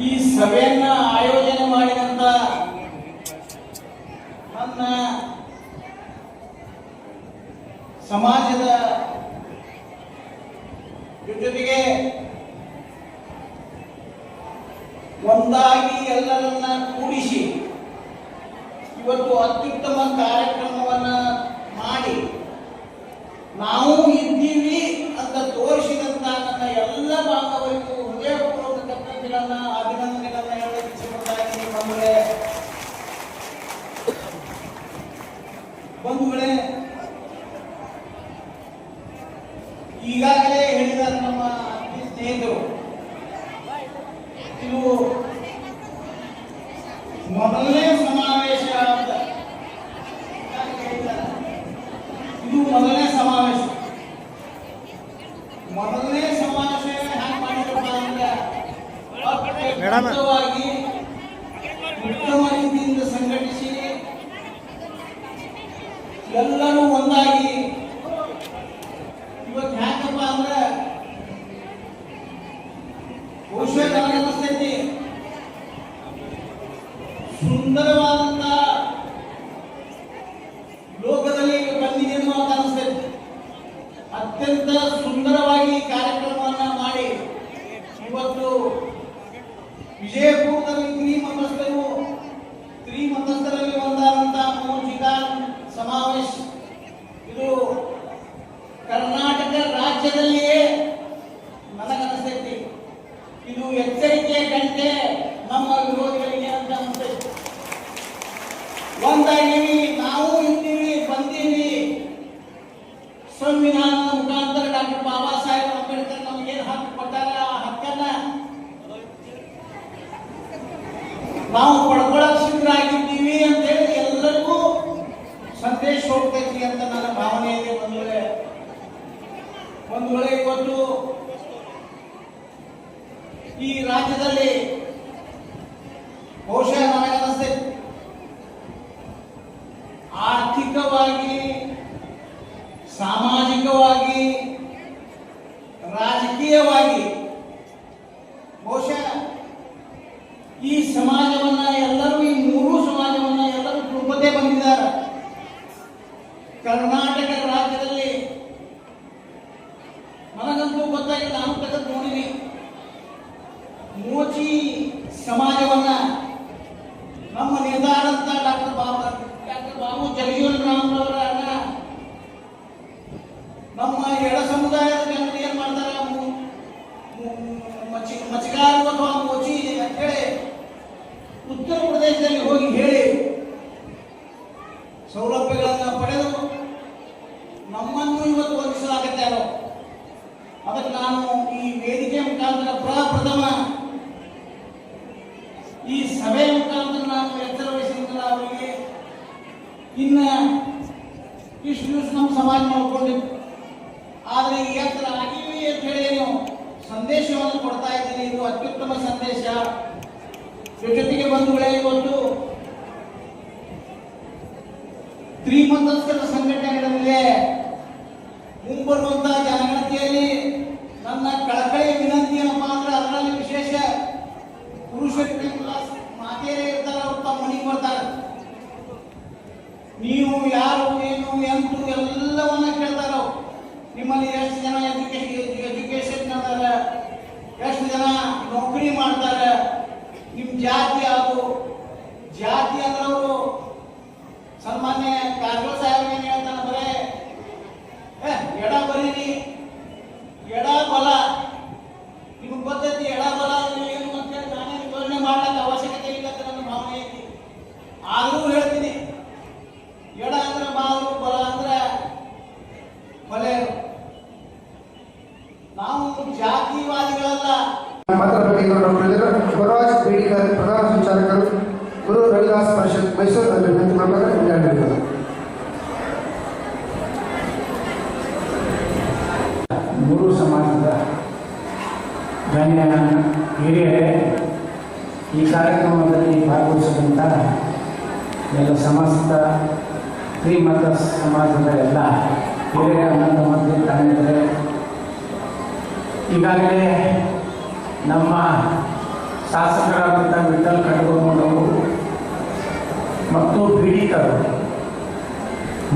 ಈ ಸಭೆಯನ್ನ ಆಯೋಜನೆ ಮಾಡಿದಂತ ನನ್ನ ಸಮಾಜದ ಜೊತೆಗೆ ಒಂದಾಗಿ ಎಲ್ಲರನ್ನ ಕೂಡಿಸಿ ಇವತ್ತು ಅತ್ಯುತ್ತಮ ಕಾರ್ಯಕ್ರಮವನ್ನ ಮಾಡಿ ನಾವು ಇದ್ದೀವಿ ಅಂತ ತೋರಿಸಿದಂತ ನನ್ನ ಎಲ್ಲ ಬಾಂಧವರಿಗೂ ಹೃದಯಪೂರ್ವಕ ಕೃತಜ್ಞತೆಗಳನ್ನ ಅಭಿನಂದನೆಗಳನ್ನ ಹೇಳಲಿಕ್ಕೆ ಇಚ್ಛೆಪಡ್ತಾಯಿದ್ದೀನಿ. ಬಂಧುಗಳೇ, ಈಗಾಗಲೇ ಹೇಳಿದ ನಮ್ಮ ಸ್ನೇಹಿತರು ಇದು ಮೊದಲನೇ ಸಮಾವೇಶ ಅಂತ ಇದು ಮೊದಲನೇ ಸಮಾವೇಶ ಹ್ಯಾಂಗ್ ಮಾಡಿದ್ರಪ್ಪ ಅಂದ್ರೆ ಅತ್ಯುತ್ತಮವಾಗಿ ಉತ್ತಮ ರೀತಿಯಿಂದ ಸಂಘಟಿಸಿ ಎಲ್ಲರೂ ಒಂದಾಗಿ ಇವತ್ತು ಹ್ಯಾಂಗಪ್ಪ ಅಂದ್ರೆ ಬಹುಶಃ ನನಗನ್ನಿಸ್ತೈತಿ ಸುಂದರವಾದಂತ ಲೋಕದಲ್ಲಿ ಬಂದಿದೆಯೋ ಅಂತ ಅನಿಸ್ತೈತಿ. ಅತ್ಯಂತ ಸುಂದರವಾಗಿ ಕಾರ್ಯಕ್ರಮವನ್ನ ಮಾಡಿ ಇವತ್ತು ವಿಜಯಪುರದಲ್ಲಿ ತ್ರಿಮಂತಸ್ಥರಲ್ಲಿ ಒಂದಾದಂತಹ ಮೋಜಿಗಾನ್ ಸಮಾವೇಶ ಇದು ಕರ್ನಾಟಕ ರಾಜ್ಯದಲ್ಲಿಯೇ ನನಗನ್ನಿಸ್ತೈತಿ ಇದು ಎಚ್ಚರಿಕೆ ಗಂಟೆ ನಮ್ಮ ವಿರೋಧಿಗಳಿಗೆ ಅಂತ ಅನಿಸ್ತೈತಿ. ಒಂದಾಗಿವಿ, ನಾವು ಇದ್ದೀವಿ, ಬಂದೀವಿ. ಸಂವಿಧಾನದ ಮುಖಾಂತರ ಡಾಕ್ಟರ್ ಬಾಬಾ ಸಾಹೇಬ್ ಅಂಬೇಡ್ಕರ್ ನಮಗೇನು ಹಕ್ಕು ಕೊಟ್ಟಾರ ಆ ಹಕ್ಕನ್ನ ನಾವು ಪಡ್ಕೊಳ್ಳೋಕೆ ಸಿದ್ಧರಾಗಿದ್ದೀವಿ ಅಂತೇಳಿ ಎಲ್ಲರಿಗೂ ಸಂದೇಶ ಹೋಗ್ತೈತಿ ಅಂತ ನನ್ನ ಭಾವನೆ ಇದೆ. ಒಂದು ವೇಳೆ ಇವತ್ತು ಈ ರಾಜ್ಯದಲ್ಲಿ ಬಹುಶಃ ನನಗನ್ನಿಸ್ತೈತಿ ಆರ್ಥಿಕವಾಗಿ, ಸಾಮಾಜಿಕವಾಗಿ, ರಾಜಕೀಯವಾಗಿ ಬಹುಶಃ ಈ ಸಮಾಜವನ್ನ ಎಲ್ಲರೂ, ಈ ಮೂರು ಸಮಾಜವನ್ನ ಎಲ್ಲರೂ ತುಂಬದೇ ಬಂದಿದ್ದಾರೆ. ಕರ್ನಾಟಕ ರಾಜ್ಯದಲ್ಲಿ ನನಗಂತೂ ಗೊತ್ತಾಗಿಲ್ಲ, ನಾನು ತೆಗೆದು ನೋಡಿನಿ. ಮೋಚಿ ಸಮಾಜವನ್ನ ನಮ್ಮ ನಿರ್ಧಾರಂತ ಡಾಕ್ಟರ್ ಬಾಬು ಜಗಜೀವನ್ ರಾಮ್ರವರ ನಮ್ಮ ಎಡ ಸಮುದಾಯದ ಜನರು ಏನ್ ಮಾಡ್ತಾರ, ಮಚ್ಚಿಗಾರು ಅಥವಾ ಮೋಚಿ ಅಂತ ಹೇಳಿ ಉತ್ತರ ಪ್ರದೇಶದಲ್ಲಿ ಹೋಗಿ ಹೇಳಿ ಸೌಲಭ್ಯಗಳನ್ನ ಪಡೆದು ನಮ್ಮನ್ನು ಇವತ್ತು ಒದಗಿಸಲಾಗುತ್ತಾರೋ. ಅದಕ್ಕೆ ನಾನು ಈ ವೇದಿಕೆ ಮುಖಾಂತರ ಪ್ರಥಮ ಈ ಸಭೆಯ ಮುಖಾಂತರ ನಾನು ಎಚ್ಚರ ವಹಿಸಿದ ಅವರಿಗೆ ಇನ್ನ ಇಷ್ಟು ದಿವಸ ನಮ್ಮ ಸಮಾಜ ನೋಡ್ಕೊಂಡಿದ್ದು, ಆದರೆ ಈ ಎತ್ತರ ಆಗಿವಿ ಅಂತ ಹೇಳಿ ನೀವು ಸಂದೇಶವನ್ನು ಕೊಡ್ತಾ ಇದ್ದೀನಿ. ಇದು ಅತ್ಯುತ್ತಮ ಸಂದೇಶ. ಜೊತೆಗೆ ಬಂಧುಗಳೇ, ಇವತ್ತು ತ್ರಿಮಂತಸ್ಥರ ಸಂಘಟನೆಗಳಲ್ಲಿ ಮುಂಬರುವಂತಹ ಜನಗಣತಿಯಲ್ಲಿ ನನ್ನ ಕಳಕಳಿ ವಿನಂತಿ ಏನಪ್ಪ ಅಂದ್ರೆ ಅದರಲ್ಲಿ ವಿಶೇಷ ಪುರುಷರಿಗೆ ಮಾತೆಯರೇ ಇರ್ತಾರೆ, ಅವ್ರು ತಮ್ಮ ಮನೆಗೆ ಬರ್ತಾರೆ. ನೀವು ಯಾರು, ಏನು, ಎಂತು ಎಲ್ಲವನ್ನ ಕೇಳ್ತಾರ. ನಿಮ್ಮಲ್ಲಿ ಎಷ್ಟು ಜನ ಎಜುಕೇಶನ್ ಅದಾರ, ಎಷ್ಟು ಜನ ನೌಕರಿ ಮಾಡ್ತಾರೆ, ನಿಮ್ಮ ಜಾತಿ ಯಾವುದು, ಜಾತಿ ಅಂದ್ರೆ ಅವರು ಸನ್ಮಾನ್ಯ ಕಾರಜೋಳ ಸಾಹೇಬ್ ಏನ್ ಹೇಳ್ತಾನೆ, ಬರೇ ಎಡ ಬರೀರಿ, ಎಡ ಬಲ ನಿಮಗೆ ಗೊತ್ತೈತಿ. ಎಡ ಬಲ ಏನು ಅಂತ ಹೇಳಿ ನಾನೇ ವಿವರಣೆ ಮಾಡ್ಲಿಕ್ಕೆ ಅವಶ್ಯಕತೆ ಇಲ್ಲ ಅಂತ ನನ್ನ ಭಾವನೆ ಐತಿ. ಆದರೂ ಹೇಳ್ತೀನಿ, ಎಡ ಅಂದ್ರೆ ಬಾವು, ಬಲ ಅಂದ್ರೆ ಬಲೆ. ನಾವು ಜಾತಿವಾದಿಗಳಲ್ಲ. ಮಾತ್ರ ಗುರುರಾಜ್ ಬೇಡಿಕರ್ ಪ್ರಧಾನ ಸಂಚಾಲಕರು, ಗುರು ರವಿದಾಸ್ ಪರಿಷತ್ ಮೈಸೂರು ಅಲ್ಲಿ ವಿನಂತಿ ಮಾಡಬೇಕಾದ್ರೆ ಮೂರು ಸಮಾಜದ ಗಣ್ಯ ಹಿರಿಯರೇ, ಈ ಕಾರ್ಯಕ್ರಮದಲ್ಲಿ ಭಾಗವಹಿಸಿದಂಥ ಎಲ್ಲ ಸಮಸ್ತ ಶ್ರೀಮತ ಸಮಾಜದ ಎಲ್ಲ ಹಿರಿಯ ಅನಂತ ಮಂದಿ ತಂದಿದ್ದಾರೆ. ಈಗಾಗಲೇ ನಮ್ಮ ಶಾಸಕರಾದಂಥ ವಿಠಲ್ ಖಂಡ್ಗೋಮನವರು ಮತ್ತು ಪೀಡಿತರು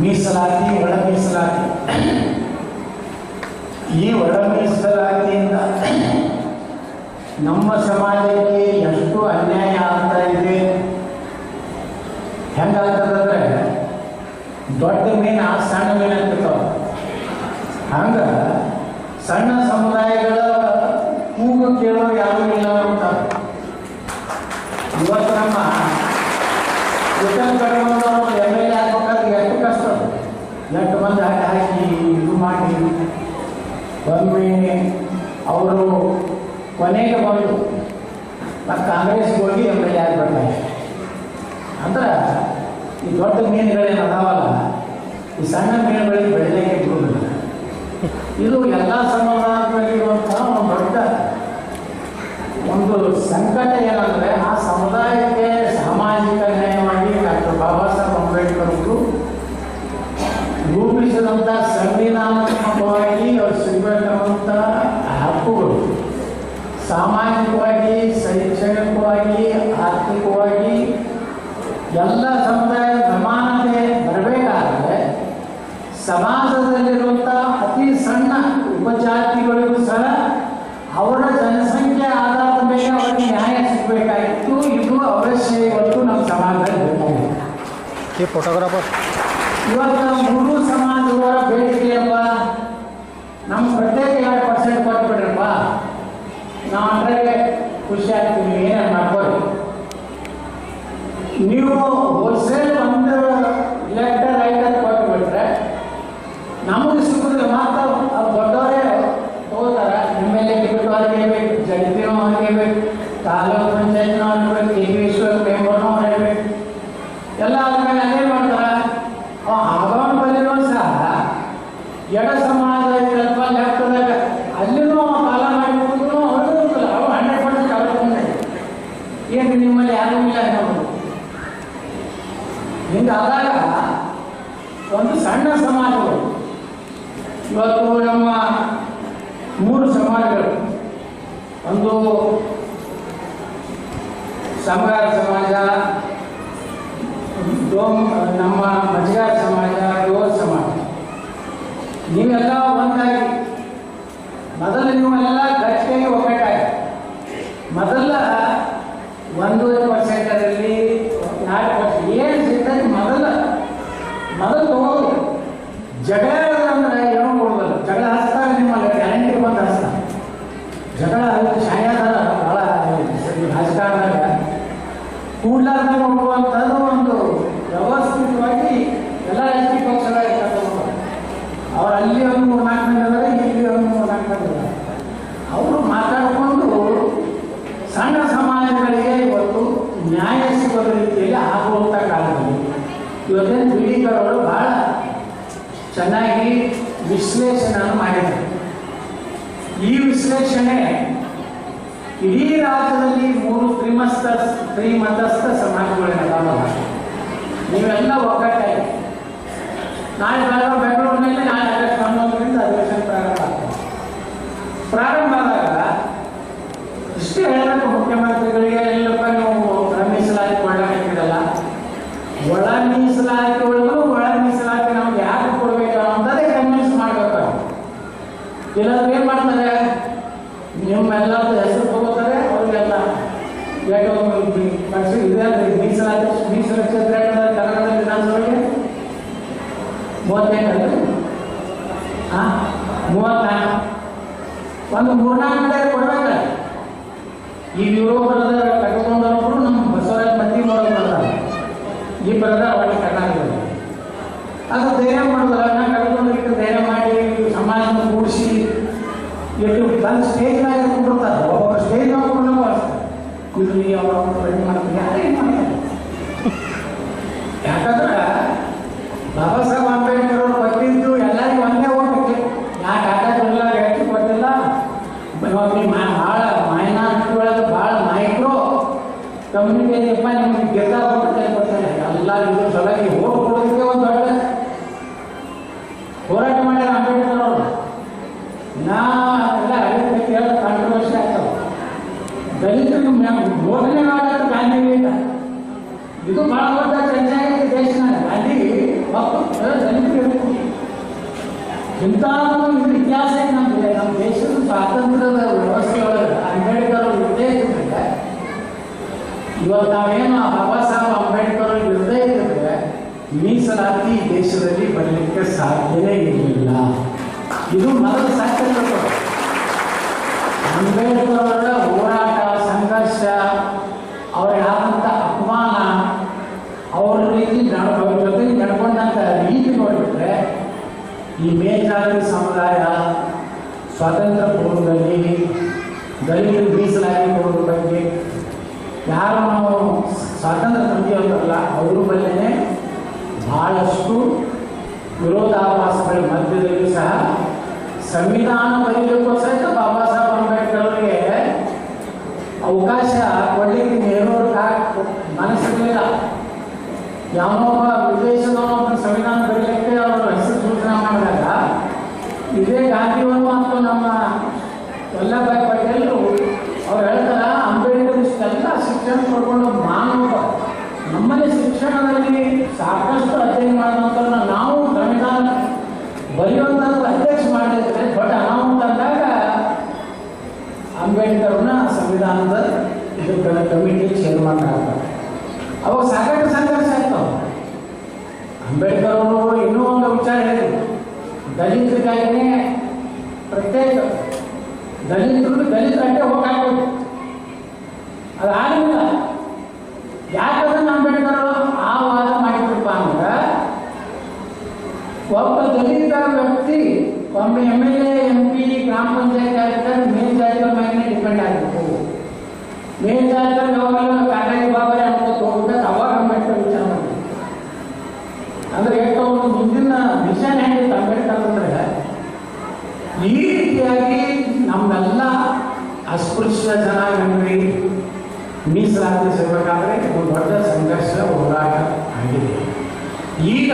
ಮೀಸಲಾತಿ ಒಳ ಮೀಸಲಾತಿ, ಈ ಒಳ ಮೀಸಲಾತಿಯಿಂದ ನಮ್ಮ ಸಮಾಜಕ್ಕೆ ಎಷ್ಟು ಅನ್ಯಾಯ ಆಗ್ತಾ ಇದೆ, ಹೆಂಗಾಗ್ತದಂದ್ರೆ ದೊಡ್ಡ ಮೀನು ಸಣ್ಣ ಮೀನು ಆಗ್ತಿರ್ತಾವ. ಹಂಗೆ ಸಣ್ಣ ಸಮುದಾಯಗಳ ಕೂಗು ಕೇಳೋರು ಯಾರೂ ಇಲ್ಲ ಅಂತ ಇವತ್ತು ನಮ್ಮ ವಿಠಲ್ ಖಂಡ್ಗೋಮನವರು MLA ಆಗ್ಬೇಕಾದ್ರೆ ಎಷ್ಟು ಕಷ್ಟ, ಎಷ್ಟು ಮಂದಿ ಹಾಕಿ ಇದು ಮಾಡಿ ಒಮ್ಮೆ ಅವರು ಕೊನೆಗೆ ಬಂದು ಮತ್ತು ಕಾಂಗ್ರೆಸ್ಗೆ ಹೋಗಿ MLA ಆಗ್ಬೇಕಾಗಿ. ಅಂದ್ರೆ ಈ ದೊಡ್ಡ ಮೀನುಗಳೇನು ಅದಾವಲ್ಲ, ಈ ಸಣ್ಣ ಮೀನುಗಳಿಗೆ ಬೆಳೆಯಲಿಕ್ಕೆ ಬಿಡುವುದಿಲ್ಲ. ಇದು ಎಲ್ಲ ಸಮುದಾಯದಲ್ಲಿರುವಂತಹ ಒಂದು ದೊಡ್ಡ ಒಂದು ಸಂಕಟ ಏನಂದರೆ, ಆ ಸಮುದಾಯಕ್ಕೆ ಸಾಮಾಜಿಕ ನ್ಯಾಯವಾಗಿ ಡಾಕ್ಟರ್ ಬಾಬಾ ಸಾಹೇಬ್ ಅಂಬೇಡ್ಕರ್ ಅವರು ರೂಪಿಸಿದಂಥ ಸಂವಿಧಾನಾತ್ಮಕವಾಗಿ ಅವರು ಸಿಗಬೇಕಾದಂಥ ಹಕ್ಕುಗಳು ಸಾಮಾಜಿಕವಾಗಿ, ಶೈಕ್ಷಣಿಕವಾಗಿ, ಆರ್ಥಿಕವಾಗಿ ಎಲ್ಲ ಸಮುದಾಯದ ಸಮಾನತೆ ಬರಬೇಕಾದರೆ ಸಮಾಜದಲ್ಲಿರುವಂಥ ಅತಿ ಸಣ್ಣ ಉಪಜಾತಿಗಳಿಗೂ ಸಹ ಅವರ ಜನಸಂಖ್ಯೆ ಆಧಾರದ ಮೇಲೆ ಅವರಿಗೆ ನ್ಯಾಯ ಸಿಗಬೇಕಾಗಿತ್ತು. ಇದು ಅವಶ್ಯ ಇವತ್ತು ನಮ್ಮ ಸಮಾಜದಲ್ಲಿ ಬೇಕಾಗಿದೆ. ಫೋಟೋಗ್ರಾಫರ್ ಇವತ್ತು ಮೂರು ಸಮಾಜದವರ ಬೇಡಿಕೆಯಪ್ಪ, ನಮ್ಮ ಪ್ರತ್ಯೇಕ 2% ಕೊಟ್ಬಿಡ್ರಪ್ಪ, ನಾವು ಅಂದ್ರೆ ಖುಷಿ ಆಗ್ತೀವಿ, ಏನೇನು ಮಾಡ್ಬೋದು. ನೀವು ಹೋಲ್ಸೇಲ್ ಒಂದು ಲೆಟರ್ ಐಟರ್ ಕೊಟ್ಬಿಟ್ರೆ ನಮಗೆ ಸಿಗೋದಿಲ್ಲ. ಮಾತ್ರ ಅದು ದೊಡ್ಡವರೇ ತಗೋತಾರೆ. MLA ಟಿಕೆಟ್ ಆಗಿರ್ಬೇಕು, ಜಗತ್ತಿನೂ ಆಗಿರ್ಬೇಕು, ತಾಲೂಕು ಪಂಚಾಯತ್ನೂ ಆಗಿರ್ಬೇಕು, KVS ಮೆಂಬರ್ನೂ ಆಗಿರ್ಬೇಕು, ಎಲ್ಲ ಆದ್ಮೇಲೆ ಅದೇ ಮಾಡ್ತಾರೆ. ಆಗವನ ಬಲ್ಲಿನೂ ಸಹ ಎಡ ಸಮಾಜ ಇರಲ್ಪ ಲೆಕ್ಕದಾಗ ಅಲ್ಲಿನೂ ಕಾಲ ಮಾಡಿಬಿಟ್ಟು ಅವ್ರಿಗೂ ಇರ್ತಲ್ಲ, ಅವು 100% ಅವ್ರಿಗೆ ಏನು ನಿಮ್ಮಲ್ಲಿ ಯಾರೂ ಇಲ್ಲ ಅನ್ನೋದು. ಹಿಂಗಾದಾಗ ಒಂದು ಸಣ್ಣ ಸಮಾಜಗಳು ಇವತ್ತು ನಮ್ಮ 3 ಸಮಾಜಗಳು, ಒಂದು ಸಮಗಾರ ಸಮಾಜ, ನಮ್ಮ ಮಜ್ಗಾರ ಸಮಾಜ, ಡೋರ್ ಸಮಾಜ, ನೀವೆಲ್ಲ ಒಂದಾಗಿ ಮೊದಲು ನೀವೆಲ್ಲ ಗಟ್ಟಿಯಾಗಿ ಒಗ್ಗಟ್ಟಾಗಿ ಮೊದಲ 1.5%ರಲ್ಲಿ 4% ಏನು ಸಿಗ್ತದೆ ಮೊದಲು ತಗೋದು. ಜಗಳ ಅಂದ್ರೆ ಏನೋ ಕೊಡೋದಲ್ಲ, ಜಗಳ ಹಚ್ತಾರೆ ನಿಮ್ಮಲ್ಲಿ ಗ್ಯಾರಂಟಿ ಬಂದು ಹಚ್ತಾರೆ. ಜಗಳ ಶಾಯದ ಭಾಳ ರಾಜಕಾರಣದಾಗ ಕೂಡ್ಲಾರ್ದ ನೋಡುವಂಥದ್ದು ಒಂದು ವ್ಯವಸ್ಥಿತವಾಗಿ ಎಲ್ಲ ರಾಜಕೀಯ ಪಕ್ಷಗಳ ಅವ್ರು ಅಲ್ಲಿ ಒಂದು 3-4 ಮಂದಿ ಅದಾರೆ, ಇಲ್ಲಿ ಒಂದು 3-4 ಮಂದಿ ಅದಾರೆ. ಅವರು ಮಾತಾಡಿಕೊಂಡು ಸಣ್ಣ ಸಮಾಜಗಳಿಗೆ ಇವತ್ತು ನ್ಯಾಯ ಸಿಗೋದ ರೀತಿಯಲ್ಲಿ ಆಗುವಂಥ ಕಾಲದಲ್ಲಿ ಇವತ್ತೇನು ಪೀಡಿತರು ಭಾಳ ಚೆನ್ನಾಗಿ ವಿಶ್ಲೇಷಣೆಯನ್ನು ಮಾಡಿದ್ದಾರೆ. ಈ ವಿಶ್ಲೇಷಣೆ ಇಡೀ ರಾಜ್ಯದಲ್ಲಿ 3 ಶ್ರೀಮಂತಸ್ಥ ಸಮಾಜಗಳೇನಲ್ಲ, ನೀವೆಲ್ಲ ಒಗ್ಗಟ್ಟಾಗಿ ನಾಳೆ ಬೆಂಗಳೂರಿನಲ್ಲಿ ನಾಳೆ ಆಗಸ್ಟ್ 11ರಿಂದ ಅಧಿವೇಶನ ಪ್ರಾರಂಭ ಆದಾಗ ಇಷ್ಟೇ ಹೇಳಬೇಕು ಮುಖ್ಯಮಂತ್ರಿಗಳಿಗೆ, ಎಲ್ಲಪ್ಪ ನೀವು ಮೀಸಲಾತಿ ಕೊಳ್ಳಾಕಿರಲ್ಲ, ಒಳ ಮೀಸಲಾತಿ ಒಳಗೂ ಒಳ ಮೀಸಲಾತಿ ನಮ್ಗೆ ಯಾಕೆ ಕೊಡಬೇಕು ಅಂತದೇ ಕನ್ವಿನ್ಸ್ ಮಾಡ್ಬೇಕು. ಇಲ್ಲಾಂದ್ರೆ ಏನು ಮಾಡ್ತಾರೆ, ನಿಮ್ಮೆಲ್ಲ ಹೆಸರು ತಗೋತಾರೆ, ಅವ್ರಿಗೆಲ್ಲ ಇದೆ ಮೀಸಲಾತಿ ಕ್ಷೇತ್ರ ಕನ್ನಡ ವಿಧಾನಸಭೆಗೆ 35 34 ಒಂದು 3-4 ಕಡೆ ಕೊಡ್ಬೇಕಲ್ಲ. ಈ ಯುರೋಪದ ಕಟ್ಕೊಂಡವರು ನಮ್ಮ ಬಸವರಾಜ ಮತ್ತಿ ಮಾಡೋದು ಬರ್ತಾರೆ, ಈ ಬರದ ಅವರಿಗೆ ಕರ್ನಾಟಕದಲ್ಲಿ ಅದು ಧೈರ್ಯ ಮಾಡೋದಲ್ಲ. ನಾನು ಕಟ್ಕೊಂಡು ಧೈರ್ಯ ಮಾಡಿ ಸಮಾಜನ ಕೂಡಿಸಿ ಎಷ್ಟು ಬಂದು ಸ್ಟೇಜ್ ಮ್ಯಾಗ ಕೊಟ್ಟಿರ್ತಾರೆ, ಒಬ್ಬೊಬ್ಬರು ಸ್ಟೇಜ್ ಮ್ಯಾಗ ಕೊಂಡು ಬಳಸ್ತಾರೆ. ಇಲ್ಲಿ ಅವ್ರು ರೆಡಿ ಮಾಡ್ತಾರೆ, ಯಾರೇ ಮಾಡ್ತಾರೆ. ಯಾಕಂದ್ರೆ ಬಾಬಾ ಸಾಹೇಬ್ ಅಂಬೇಡ್ಕರ್ ಅವರು ಕೊಟ್ಟಿದ್ದು ಎಲ್ಲರಿಗೂ ಒಂದೇ ಓಟಕ್ಕೆ, ಯಾಕೆ ಆಟಗಳೆಲ್ಲ ವ್ಯಕ್ತಿ ಕೊಟ್ಟಿಲ್ಲ. ಭಾಳ ಮೈನಾರಿಟಿಗಳಿಗೆ ಭಾಳ ಮೈಕ್ರೋ ಕಮ್ಯುನಿಟಿಯಪ್ಪ ನಿಮಗೆ ಗೆದ್ದ ಕೊಡ್ತಾರೆ ಎಲ್ಲ ಇದ್ರ ಸಲುವಾಗಿ ಓಟ್ ಕೊಡೋದಕ್ಕೆ ಒಂದು ದೊಡ್ಡ ಹೋರಾಟ ಮಾಡ್ಯಾರ ಅಂಬೇಡ್ಕರ್ ಅವರು. ನಾ ಎಲ್ಲ ಕಾಂಟ್ರವರ್ಸಿ ಆಗ್ತಾವೆ. ದಲಿತ ದಲಿತರಿಗೆ ಬೋಧನೆ ಮಾಡೋದು ಗಾಂಧಿ ಇಲ್ಲ. ಇದು ಬಹಳ ದೊಡ್ಡ ಚರ್ಚೆ ಆಗಿದೆ ದೇಶನಾಗ. ಗಾಂಧಿ ದಲಿತರಿಗೆ ಇಂಥ ಒಂದು ಇತಿಹಾಸ ನಮಗೆ ನಮ್ಮ ದೇಶದ ಸ್ವಾತಂತ್ರ್ಯದ ವ್ಯವಸ್ಥೆ ಒಳಗೆ ಅಂಬೇಡ್ಕರ್ ಇರದೇ ಇದ್ರೆ, ಇವತ್ತು ನಾವೇನು ಬಾಬಾ ಸಾಹೇಬ್ ಅಂಬೇಡ್ಕರ್ ಇರದೇ ಇದ್ರೆ ಮೀಸಲಾತಿ ದೇಶದಲ್ಲಿ ಬರಲಿಕ್ಕೆ ಸಾಧ್ಯವೇ ಇರಲಿಲ್ಲ. ಇದು ಮೊದಲ ಸಾಧ್ಯತೆ. ಅಂಬೇಡ್ಕರ್ ಅವರ ಹೋರಾಟ, ಸಂಘರ್ಷ, ಅವರಿಗಾದಂಥ ಅಪಮಾನ, ಅವರ ರೀತಿ ಅವ್ರ ಜೊತೆಗೆ ನಡ್ಕೊಂಡಂಥ ರೀತಿ ನೋಡಿಬಿಟ್ರೆ ಈ ಮೇಲ್ಜಾತಿ ಸಮುದಾಯ ಸ್ವಾತಂತ್ರ್ಯ ಪೂರ್ವದಲ್ಲಿ ದಲಿತರಿಗೆ ಮೀಸಲಾತಿ ಕೊಡೋದ್ರ ಬಗ್ಗೆ ಯಾರು ನಾವು ಸ್ವಾತಂತ್ರ್ಯ ತಂದೆಯವರಲ್ಲ ಅವ್ರ ಬಲ್ಲೇ ಬಹಳಷ್ಟು ವಿರೋಧಾಭಾಸಗಳ ಮಧ್ಯದಲ್ಲಿ ಸಹ ಸಂವಿಧಾನ ಬರೀಲಿಕ್ಕೂ ಸಹಿತ ಬಾಬಾ ಸಾಹೇಬ್ ಅಂಬೇಡ್ಕರ್ ಅವರಿಗೆ ಅವಕಾಶ ಕೊಡಲಿಕ್ಕೆ ನೆಹರೂರಿಗೆ ಮನಸ್ಸಿರಲಿಲ್ಲ. ಯಾವೊಬ್ಬ ವಿದೇಶದವನೊಬ್ಬ ಸಂವಿಧಾನ ಬರೀಲಿಕ್ಕೆ ಅವರು ಹೆಸರು ಸೂಚನೆ ಮಾಡಿದಾಗ ಇದೇ ಗಾಂಧಿಯವರು ಮತ್ತು ನಮ್ಮ ವಲ್ಲಭಾಯ್ ಪಟೇಲರು ಅವ್ರು ಹೇಳ್ತಾರ, ಅಂಬೇಡ್ಕರ್ ಇಷ್ಟೆಲ್ಲ ಶಿಕ್ಷಣ ಪಡ್ಕೊಂಡು ಮಾನವ ನಮ್ಮಲ್ಲಿ ಶಿಕ್ಷಣದಲ್ಲಿ ಸಾಕಷ್ಟು ಅಧ್ಯಯನ ಮಾಡುವಂಥವ್ರನ್ನ ನಾವು ಸಂವಿಧಾನ ಬರೆಯುವಂಥದ್ದು ಅಧ್ಯಕ್ಷ ಮಾಡಿದ್ರೆ ದೊಡ್ಡ ಅನಾಹುತ ಅಂದಾಗ ಅಂಬೇಡ್ಕರ್ನ ಸಂವಿಧಾನದ ಇದಕ್ಕೆ ಕಮಿಟಿ ಚೇರ್ಮನ್ ಆಗ್ತಾರೆ. ಅವಾಗ ಸಾಕಷ್ಟು ಸಂಘರ್ಷ ಆಯ್ತು. ಅಂಬೇಡ್ಕರ್ ಅವರು ಇನ್ನೂ ಒಂದು ವಿಚಾರ ಹೇಳಿದ್ರು, ದಲಿತರಿಗಾಗಿನೇ ಪ್ರತ್ಯೇಕ ದಲಿತರಟ್ಟೆ ಹೋಗಾಕಬೇಕು. ಅದು ಆಗಲಿಲ್ಲ. ಯಾಕಂದ್ರೆ ಅಂಬೇಡ್ಕರ್ ಆ ವಾದ ಮಾಡಿದ್ರಪ್ಪ ಅಂದ್ರೆ, ಒಬ್ಬ ದಲಿತ ವ್ಯಕ್ತಿ ಒಮ್ಮೆ MLA, MP, ಗ್ರಾಮ ಪಂಚಾಯತ್ ಆಗಿರ್ತಾರೆ, ಮೇಲ್ಜಾತಿಯವ್ರ ಮೇಲೆ ಡಿಪೆಂಡ್ ಆಗಬೇಕು. ಮೇಲ್ಜಾತಿಯವ್ರು ಯಾವಾಗಲೂ ಕಾಟಾಗಿ ಬಾಬಾರಿ ಅನ್ಕೋತ ಹೋಗ್ಬೇಕು. ಅವಾಗ ಅಂಬೇಡ್ಕರ್ ವಿಚಾರ ಮಾಡಿದ್ರು. ಅಂದ್ರೆ ಎಷ್ಟು ಒಂದು ಮುಂದಿನ ವಿಷನ್ ಹೆಂಗಿತ್ತು ಅಂಬೇಡ್ಕರ್ ಅಂದ್ರೆ, ಈ ರೀತಿಯಾಗಿ ನಮ್ಮೆಲ್ಲ ಅಸ್ಪೃಶ್ಯ ಜನಾಂಗಗಳಿಗೆ ಮೀಸಲಾತಿ ಸಿಗಬೇಕಾದ್ರೆ ಒಂದು ದೊಡ್ಡ ಸಂಘರ್ಷ ಹೋರಾಟ ಆಗಿದೆ. ಈಗ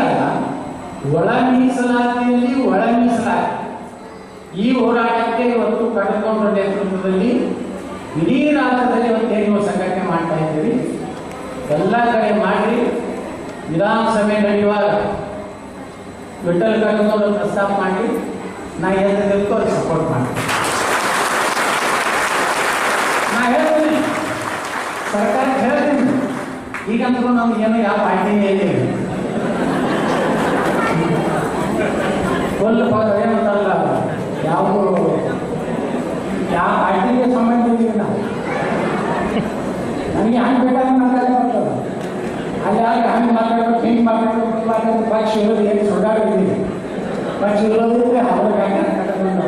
ಒಳ ಮೀಸಲಾತಿಯಲ್ಲಿ ಒಳ ಮೀಸಲಾತಿ ಈ ಹೋರಾಟಕ್ಕೆ ಇವತ್ತು ಕಟಕೊಂಡ್ರ ನೇತೃತ್ವದಲ್ಲಿ ಇಡೀ ರಾಜ್ಯದಲ್ಲಿ ಇವತ್ತೇನು ಸಂಘಟನೆ ಮಾಡ್ತಾ ಇದ್ದೀವಿ. ಎಲ್ಲ ಕಡೆ ಮಾಡಿ ವಿಧಾನಸಭೆ ನಡೆಯುವಾಗ ವಿಠಲ್ ಕಟಕೊಂಡ್ರ ಪ್ರಸ್ತಾಪ ಮಾಡಿ ನಾ ಏನಿತ್ತು ಅವ್ರಿಗೆ ಸಪೋರ್ಟ್ ಮಾಡ್ತೀನಿ. ನಾ ಹೇಳ್ತೀನಿ, ಸರ್ಕಾರಕ್ಕೆ ಹೇಳ್ತೀನಿ, ಈಗಂತೂ ನಮ್ಗೆ ಏನೋ ಯಾವ ಪಾರ್ಟಿನೇ ಇದೆ ಫುಲ್ ಏನಂತಾರಲ್ಲ, ಯಾವ ಪಾರ್ಟಿಗೆ ಸಂಬಂಧ ಇಲ್ಲ. ನನಗೆ ಹಂಗೆ ಬೇಕಾದ್ರೆ ಮಾತಾಡಿ ಬರ್ತದೆ. ಅಲ್ಲಿ ಯಾಕೆ ಹಂಗೆ ಮಾತಾಡಬೇಕು, ಹಿಂಗೆ ಮಾತಾಡಬೇಕು, ಪಕ್ಷ ಇರೋದು ಏನು ಸುಡಾಡಿದ್ದೀನಿ. ಪಕ್ಷ ಇರೋದಿದ್ರೆ ಅವ್ರಿಗೆ ಹಾಗೆ ಕಟ್ಕೊಂಡು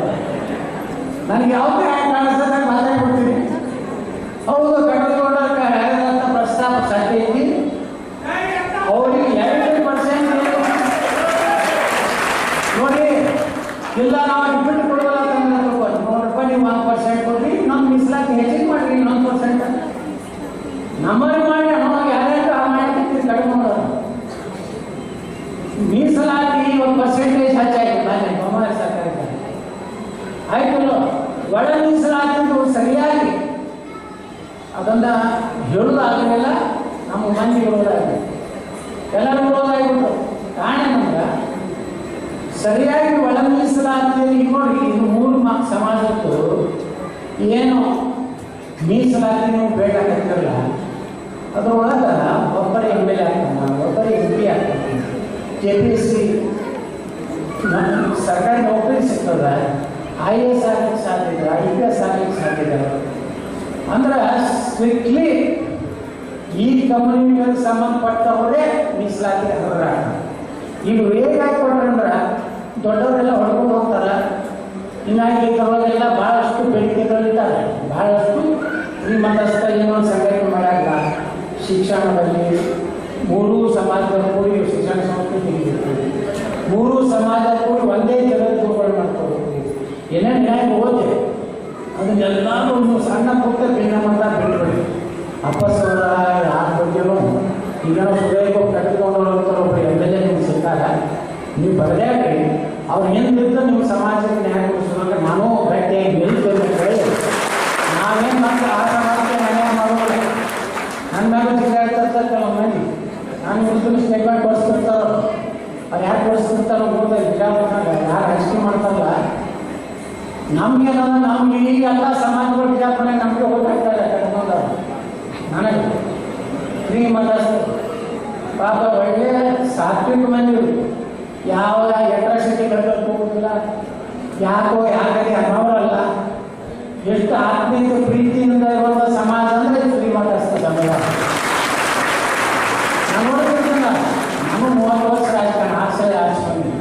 ನನಗೆ ಯಾವುದೇ ಹಾಗೆ ಕಾಣಿಸ್ತದೆ ಮಾತಾಡ್ಬಿಡ್ತೀನಿ. ಹೌದು, ಕಟ್ಟಕೊಂಡಕ್ಕೆ ಹೇಳಿದಂಥ ಪ್ರಸ್ತಾಪ ಸತ್ಯ ಐತಿ. ಅವ್ರಿಗೆ 2% ನೋಡಿ, ಇಲ್ಲ ನಾವು ಬಿಟ್ಟು ಕೊಡೋಲ್ಲ ನೋಡ್ರಪ್ಪ, ನೀವು 1% ಕೊಡ್ರಿ, ನಮ್ಮ ಮೀಸಲಾತಿ ಹೆಚ್ಚಿಗೆ ಮಾಡಿರಿ 1%. ನಮ್ಮಲ್ಲಿ ಮಾಡಿ ನಮಗೆ ಯಾರ್ಯಾರು ಮಾಡಿ ಕಟ್ಕೊಂಡು ಮೀಸಲಾತಿ 1% ಹೆಚ್ಚಾಯ್ತು. ನಾನು ಬೊಮ್ಮಾಯಿ ಸರ್ಕಾರ ಆಯ್ತು. ಒಳ ಮೀಸಲಾತಿ ಸರಿಯಾಗಿ ಅದನ್ನ ಹೇಳೋದಾಗಲಿಲ್ಲ. ನಮ್ಮ ಮಂದಿ ಹೇಳೋದಾಗಲಿ ಎಲ್ಲರೂ ಹೇಳೋದಾಗಿಬಿಟ್ಟು ಕಾರಣ ನಮ್ಗೆ ಸರಿಯಾಗಿ ಒಳ ಮೀಸಲಾತಿಯಲ್ಲಿ ನೋಡಿ, ಇದು 3 ಸಮಾಜದ್ದು ಏನು ಮೀಸಲಾತಿ ನೀವು ಬೇಕಾಗಿರಲ್ಲ. ಅದರೊಳಗೆ ಒಬ್ಬರ MLA ಆಗ್ತಾನೆ, ಒಬ್ಬರ MP ಆಗ್ತಾನೆ, KPSC ಸರ್ಕಾರಿ ನೌಕರಿ ಸಿಗ್ತದೆ, IAS ಆಗಲಿಕ್ಕೆ ಸಾಧ್ಯ ಇದೆ, IPS ಆಗಲಿಕ್ಕೆ ಸಾಧ್ಯ ಇದೆ. ಅಂದ್ರೆ ಸ್ಟ್ರಿಕ್ಟ್ಲಿ ಈ ಕಮ್ಯುನಿಟಿಗೆ ಸಂಬಂಧಪಟ್ಟವರೇ ಮೀಸಲಾತಿ ಅರ್ಹರಾಗ್ತಾರೆ. ಈಗ ವೇಗ ಕೊಟ್ರಂದ್ರೆ ದೊಡ್ಡವರೆಲ್ಲ ಹೊಡ್ಕೊಂಡು ಹೋಗ್ತಾರೆ. ಹೀಗಾಗಿ ಇದರೊಳಗೆಲ್ಲ ಭಾಳಷ್ಟು ಬೇಡಿಕೆಗಳಿದ್ದಾರೆ. ಭಾಳಷ್ಟು ಶ್ರೀಮಂತಸ್ಥ ಏನೋ ಸಂಘಟನೆ ಮಾಡಲ್ಲ. ಶಿಕ್ಷಣದಲ್ಲಿ 3 ಸಮಾಜದ ಕೂಡಿ ಶಿಕ್ಷಣ ಸಂಸ್ಥೆ ತೆಗಿಬೇಕು, 3 ಸಮಾಜದ ಕೂಡಿ ಒಂದೇ ಜಗತ್ತುಗಳು ಮಾಡ್ಕೋಬೇಕು. ಏನೇನು ನ್ಯಾಯ ಓದೆ ಅದನ್ನೆಲ್ಲ ಒಂದು ಸಣ್ಣ ಪುಟ್ಟ ಭಿನ್ನಮತ ಬಿಟ್ಬಿಡಿ. ಅಪ್ಪಸವರ ಯಾರ ಬಗ್ಗೆನೂ ಈಗ ಹೃದಯಕ್ಕೆ ಕಟ್ಟಿಕೊಂಡವ್ರಂತ ಒಬ್ಬರು MLA ನಿಮ್ಗೆ ಸಿಗ್ತಾರೆ, ನೀವು ಬರದೇಳಿ ಅವ್ರು ಏನಿದ್ದು ನಿಮ್ಮ ಸಮಾಜಕ್ಕೆ ನ್ಯಾಯ ಕೊಡಿಸೋದ್ರೆ ನಾನು ಭೇಟಿಯಾಗಿ ನಿಲ್ತೇನೆ. ನಾವೇನು ಮತ್ತೆ ಆ ಸಮಾಜಕ್ಕೆ ಬ್ಯಾಂಕಿನ ಸ್ಟೇಟ್ಮೆಂಟ್ ಕೊಡಿಸ್ತಿರ್ತಾರೋ ಅವ್ರು ಯಾರು ಕೊಡಿಸ್ತಿರ್ತಾರೋ ಗೊತ್ತಾಗ ಬಿಜಾಪುರನಾಗ ಯಾರು ರಾಜಕೀಯ ಮಾಡ್ತಾರಲ್ಲ ನಮ್ಗೇನದ ನಮ್ಗೆ ಈಗ ಎಲ್ಲ ಸಮಾಜಗಳು ಬಿಜಾಪುರನಾಗ ನಮಗೆ ಹೋಗ್ತಾಯಿದ್ದಾರೆ ಕಟ್ಕೊಂಡವ್ರು ನನಗೆ ಶ್ರೀಮಂತಸ್ತು ಪಾಪ ಒಳ್ಳೆ ಸಾತ್ವಿಕ ಮಂದಿ ಯಾವ ಎಟ್ರಾಸಿಟಿ ಕಟ್ಟಕ್ಕೆ ಹೋಗೋದಿಲ್ಲ ಯಾಕೋ ಯಾಕಡೆ ಅನ್ನೋರಲ್ಲ ಎಷ್ಟು ಆತ್ಮೀಯ ಪ್ರೀತಿಯಿಂದ ಇರುವಂಥ ಸಮಾಜ ಅಂದರೆ ಶ್ರೀಮಂತಸ್ತು ಸಮಾಜ. ನಾನು ನೋಡ್ತಿರ್ತಿಲ್ಲ ನಾನು 30 ವರ್ಷ ರಾಜಕಾರಣ ಆಚರಣೆ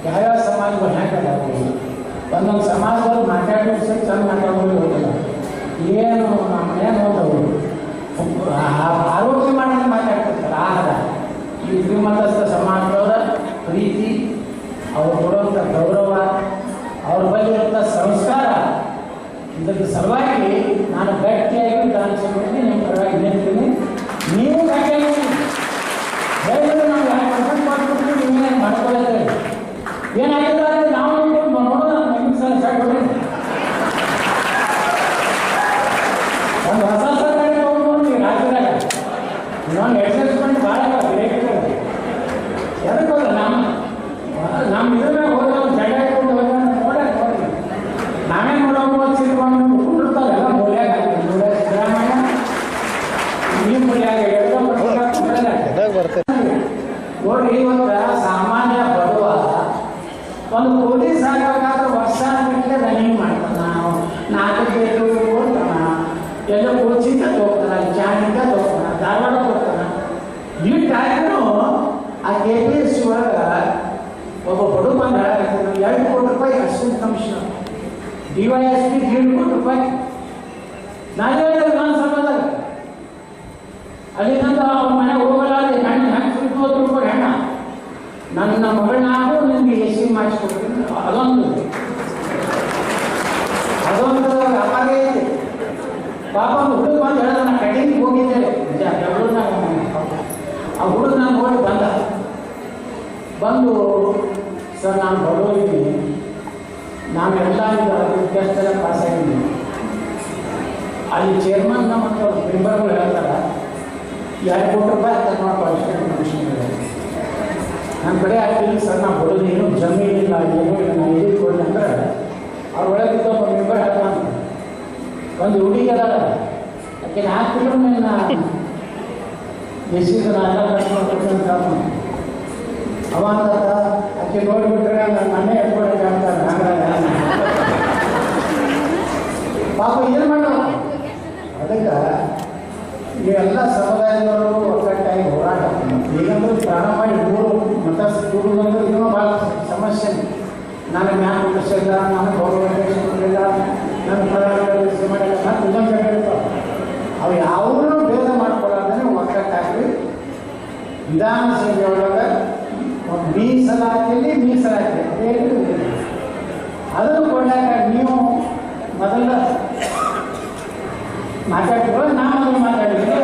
ಯಾವ್ಯಾವ ಸಮಾಜಗಳು ಹೆಂಗಲ್ಲ ಒಂದೊಂದು ಸಮಾಜದಲ್ಲಿ ಮಾತಾಡೋ ಚಂದ ಮಾತಾಡೋದು ಹೋಗಿಲ್ಲ ಏನು ನಮ್ಮನೇನು ಹೋದವು ಆರೋಗ್ಯ ಮಾಡಿ ಮಾತಾಡ್ತಿರ್ತಾರೆ ಆಹಾರ ಈ ಶ್ರೀಮಂತಸ್ಥ ಸಮಾಜದವರ ಪ್ರೀತಿ ಅವ್ರು ಕೊಡುವಂಥ ಗೌರವ ಅವ್ರ ಬಗ್ಗೆ ಇರುವಂಥ ಸಂಸ್ಕಾರ ಇದಕ್ಕೆ ಸಲುವಾಗಿ ನಾನು ಗಟ್ಟಿಯಾಗಿ ದಾನಿಸ್ತೀನಿ ನಿಮ್ಮ ಪರವಾಗಿ ನಿಲ್ತೀನಿ ನೀವು ಗಟ್ಟಿಯಾಗಿ ಹೇಳಿದ್ರೆ ನಾವು ಯಾರು ಕನ್ಸಲ್ಟ್ ಮಾಡ್ಬಿಟ್ಟು ನೀವೇನು ಮಾಡ್ಕೊಳ್ಳೋದ್ರಿ ಏನಾಗಿದೆ ಅಂದರೆ ನಾವು ನೋಡೋಣ ನಿಮ್ಗೆ ಸಾಕು ಒಂದು ಹೊಸ ಸರ್ಕಾರ ಹೋಗ್ಬೋದು ರಾಜ್ಯದಾಗ ಇನ್ನೊಂದು ಅಡ್ಜಸ್ಟ್ಮೆಂಟ್ ಭಾಳ ಎದಕ್ಕೋಲ್ಲ ನಮ್ಮ ಇದ್ರ ಹೋದ ಜಗ ಇಟ್ಕೊಂಡು ಹೋದ ನೋಡಕ್ಕೆ ಹೋಗಿ ನಾವೇ ನೋಡೋದು ಸಿರ್ಕೊಂಡು ಕುಂಡಿರ್ತಾರೆಲ್ಲ ಮೂಲ್ಯಾಗ ಸಿದ್ದರಾಮಯ್ಯ ಈ ಮೂಲ್ಯಾಗ ನೋಡ್ರಿ ಇವತ್ತು ಸಾಮಾನ್ಯ ಬಡವ ಒಂದು ಪೊಲೀಸ್ ಆಗಬೇಕಾದ್ರೆ ವರ್ಷ ಬಿಟ್ಟರೆ ರನ್ನಿಂಗ್ ಮಾಡ್ತಾನೆ ನಾವು 4 ಬೇಕು ಕೊಡ್ತಾನ ಎಲ್ಲ ಕೋಚಿಂಗ್ ಹೋಗ್ತಾನೆ ಜಾಣಿಂದ ಹೋಗ್ತಾನೆ ಧಾರವಾಡ ಹೋಗ್ತಾನೆ ಈ ಟೈಮ್ನು ಆ KPSC ಒಳಗೆ ಒಬ್ಬ ಬಡವ ಬಂದ 2 ಕೋಟಿ ರೂಪಾಯಿ ಅಸಿಸ್ಟೆಂಟ್ ಕಮಿಷನರ್ DYSP 1.5 ಕೋಟಿ ರೂಪಾಯಿ ನಾನು ಹೇಳಿದೆ ವಿಧಾನಸಭಾದಾಗ ಅಲ್ಲಿಂದ ಅವ್ರ ಮನೆ ಹೋಗಲ್ಲ ಹೆಣ್ಣು ಹೆಂಗೆ ಸುಟ್ಟು ರೂಪಾಯಿ ಹೆಣ್ಣ ನನ್ನ ಮಗಳನ್ನಾಗೂ ನಿಮಗೆ AC ಮಾಡಿಸ್ಕೊಡ್ತೀನಿ ಅದೊಂದು ವ್ಯಾಪಾರ ಐತಿ ಪಾಪ ಒಂದು ಹುಡುಗ ಬಂದು ಹೇಳಿದ ನಾನು ಕಟಿಂಗ್ ಹೋಗಿದ್ದೆ ಬೆಂಗಳೂರಿನಾಗ ಆ ಹುಡುಗ ನಾನು ನೋಡಿ ಬಂದು ಸರ್ ನಾನು ಬಡವರಿದ್ದೀನಿ ನಾನೆಲ್ಲ ವಿದ್ಯಾರ್ಥಿಗಳ ಪಾಸ್ ಆಗಿದ್ದೀನಿ ಅಲ್ಲಿ ಚೇರ್ಮನ್ ಮತ್ತು ಮೆಂಬರ್ಗಳು ಹೇಳ್ತಾರೆ 2 ಕೋಟಿ ರೂಪಾಯಿ ತಗೊಂಡು ಅಸಿಸ್ಟೆಂಟ್ ಕಮಿಷನರ್ ನನ್ನ ಕಡೆ ಆಗ್ತಿಲ್ಲ ಸರ್ ನಾವು ಬಡೋದು ಏನು ಜಮೀನಿಲ್ಲ ಏನೂ ಇಲ್ಲ ನಾನು ಎಲ್ಲಿ ಕೊಡಲಿ ಅಂದ್ರೆ ಅವ್ರ ಒಳಗಿದ್ದ ಒಬ್ಬ ಮೆಂಬರ್ ಹೇಳ್ತಾನೆ ಒಂದು ಹುಡುಗಿ ಅದಾರ ಆಕೆ ಹಾಕ್ತಿದ್ರು ನಾನು ಎಸಿದ ನಾನೆಲ್ಲ ಕಟ್ಕೊಂಡು ಅವ ಅಂತ ಆಕೆ ನೋಡಿಬಿಟ್ರೆ ನನ್ನ ಮನೆ ಎತ್ಕೊಳಕ್ಕೆ ಅಂತಾರೆ ಪಾಪ ಏನು ಮಾಡೋಣ ಅದಕ್ಕೆ ಇವೆಲ್ಲ ಸಮುದಾಯದವರು ಒಗ್ಗಟ್ಟಾಗಿ ಹೋರಾಟ ಈಗಂದ್ರೂ ಪ್ರಾಣ ಮಾಡಿ ಮತ ಕೂಡುದಂದ್ರೆ ಇನ್ನೂ ಭಾಳ ಸಮಸ್ಯೆ ನನಗೆ ಮ್ಯಾನ್ ಮುಟ್ಟಿಸಿಲ್ಲ ನನಗೆ ಗೌರವ ಕೊಡಲಿಲ್ಲ ನನ್ನ ಪ್ರಧಾನಮಂತ್ರಿ ಮಾಡಿಲ್ಲ ನಾನು ಇನ್ನೊಂದು ಹೇಳ್ತಾವೆ ಅವು ಯಾವುದೂ ಭೇದ ಮಾಡ್ಕೊಳ್ಳೋದ್ರೆ ಒಗ್ಗಟ್ಟಾಗಿ ವಿಧಾನಸಭೆ ಒಳಗೆ ಮೀಸಲಾತಿಯಲ್ಲಿ ಅದನ್ನು ಕೊಂಡಾಗ ನೀವು ಮೊದಲ ಮಾತಾಡ್ತೀರೋ ನಾನು ಮೊದಲು ಮಾತಾಡಿದ್ರೆ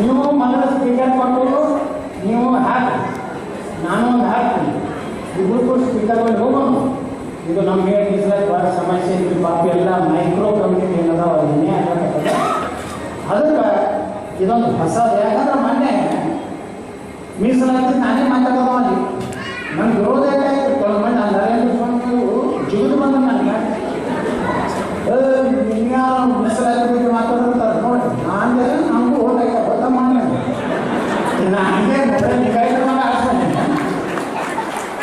ನೀವು ಮೊದಲು ಸ್ಪೀಕರ್ ಕೊಟ್ಟು ನೀವು ಹಾಕಿ ನಾನು ಒಂದು ಹಾಕ್ತೀನಿ ಇಬ್ಬರಿಗೂ ಸ್ಪೀಕರ್ಗಳು ಹೋಗೋಣ ಇದು ನಮಗೆ ಮೀಸಲಾತಿ ಭಾಳ ಸಮಸ್ಯೆ ಇದ್ದು ಪಾಪ ಎಲ್ಲ ಮೈಕ್ರೋ ಕಮ್ಯುನಿಟಿ ಏನದಾವ ಅದನ್ನೇ ಆಗಬೇಕಲ್ಲ ಅದಕ್ಕೆ ಇದೊಂದು ಹೊಸದು ಯಾಕಂದ್ರೆ ಮೊನ್ನೆ ಮೀಸಲಾತಿ ನಾನೇ ಮಾತಾಡೋದು ಅಲ್ಲಿ ನನ್ನ ವಿರೋಧ ಯಾಕಾಯ್ತು ತೊಗೊಂಡು ನಾನು ನರೇಂದ್ರ ಸ್ವಾಮಿಗಳು ಜಿಗಿದು ಬಂದ ನನಗೆ ಇನ್ಯಾರು ಮೀಸಲಾತಿ ಬಗ್ಗೆ ಮಾತಾಡ್ತಾರೆ ನೋಡಿ ನಾನು ನಮಗೂ ಓಟ್ ಆಯ್ತಾ ಹೊತ್ತ ಮಾಡಿ ನಾನು ಹಂಗೆ ನಿಗಾಯ್ತು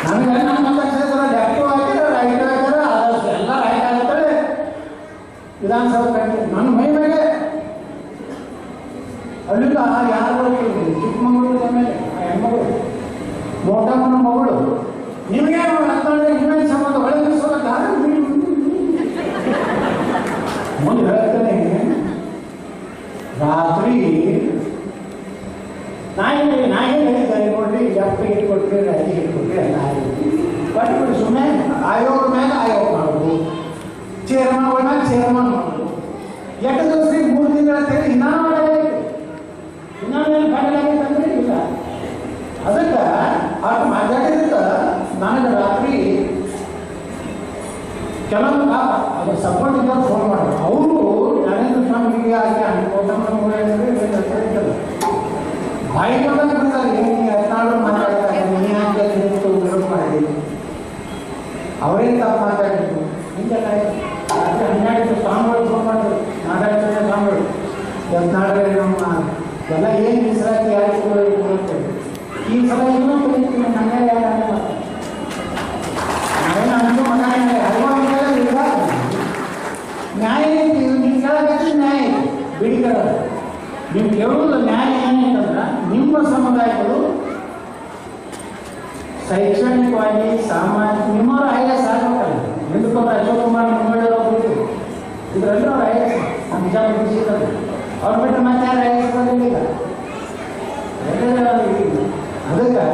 ನನಗೆ ನಮ್ಮ ಕ್ಷೇತ್ರ ಲೆಫ್ಟು ಹಾಕಿದ್ರೆ ರೈಟ್ ಹಾಕಿದ್ರೆ ಆದಷ್ಟು ಎಲ್ಲ ರೈಟ್ ಆಗ್ತಾರೆ ವಿಧಾನಸಭೆ ಕಂಡು ನನ್ನ ಮೈ ಮೇಲೆ ಅಲ್ಲಿಂದ ಯಾರು ಚಿಕ್ಕಮಗಳೂರು ಮೇಲೆ ಆ ಹೆಣ್ಮಗಳು ಮೋಟಮ್ಮನ ಮಗಳು ನಿಮಗೆ ಅಂತಂದ್ರೆ ಇನ್ನೊಂದು ಸಂಬಂಧ ಒಳಗಿಸೋದಕ್ಕೆ ಮುಂದೆ ಹೇಳ್ತೇನೆ ರಾತ್ರಿ ನಾಯಿ ಹೇಳಿದ್ದಾರೆ ನೋಡ್ರಿ ಲೆಫ್ಟಿಗೆ ಕೊಟ್ಟರೆ ರೈಟಿಗೆ ಕೊಟ್ಟರೆ ಎಲ್ಲ ಕೊಟ್ಟು ಸುಮ್ಮನೆ ಆಯೋಗ ಮೇಲೆ ಆಯೋಗ ಮಾಡೋದು ಚೇರ್ಮನ್ ಒಳಗೆ ಚೇರ್ಮನ್ ಮಾಡೋದು 2 ದಿವಸ 3 ದಿನಗಳ ತೆಗೆದು ಇನ್ನೊಂದು ಕಾಲಾಗಿತ್ತಂದ್ರೆ ಇಲ್ಲ ಅದಕ್ಕೆ ಆಟ ಮಾತಾಡಿದ ನನಗೆ ರಾತ್ರಿ ಕೆಲವೊಂದು ಅದು ಸಪೋರ್ಟ್ ಇದ್ದವ್ರು ಫೋನ್ ಮಾಡೋದು ಅವರು ನರೇಂದ್ರ ಸ್ವಾಮಿಗೆ ಆಕೆ ಅನ್ಕೋತ ಕರ್ನಾಟಕ ನಮ್ಮ ಎಲ್ಲ ಏನು ಮೀಸಲಾತಿ ಆಯ್ತು ಬರುತ್ತೆ ಈ ಸಲ ಇನ್ನೂ ಕಲಿತೀನಿ ನನ್ನ ನಾವೇನು ಅಂದು ಮಗ ನ್ಯಾಯ ಐತಿ ನೀವು ಕೇಳಬೇಕು ನ್ಯಾಯ ಐತಿ ಬಿಡಿಗಳ ನೀವು ಕೇಳುವುದು ನ್ಯಾಯ ಏನಂತಂದ್ರೆ ನಿಮ್ಮ ಸಮುದಾಯಗಳು ಶೈಕ್ಷಣಿಕವಾಗಿ ಸಾಮಾಜಿಕ ನಿಮ್ಮವರು IAS ಆಗಬೇಕಲ್ಲ ನಿಂತ್ಕೊಂಡು ಅಶೋಕ್ ಕುಮಾರ್ ನಿಮ್ಮೊಳ್ಳೆಯವರು ಇದರಲ್ಲಿ ಅವ್ರು IAS ನಮ್ಮ ಬಿಜಾಪುರ ಜಿಲ್ಲೆಯಲ್ಲಿ ಅವ್ರು ಬಿಟ್ಟರೆ ಮತ್ತೆ ಯಾರು IAS ಬಂದಿಲ್ಲ ಅದಕ್ಕೆ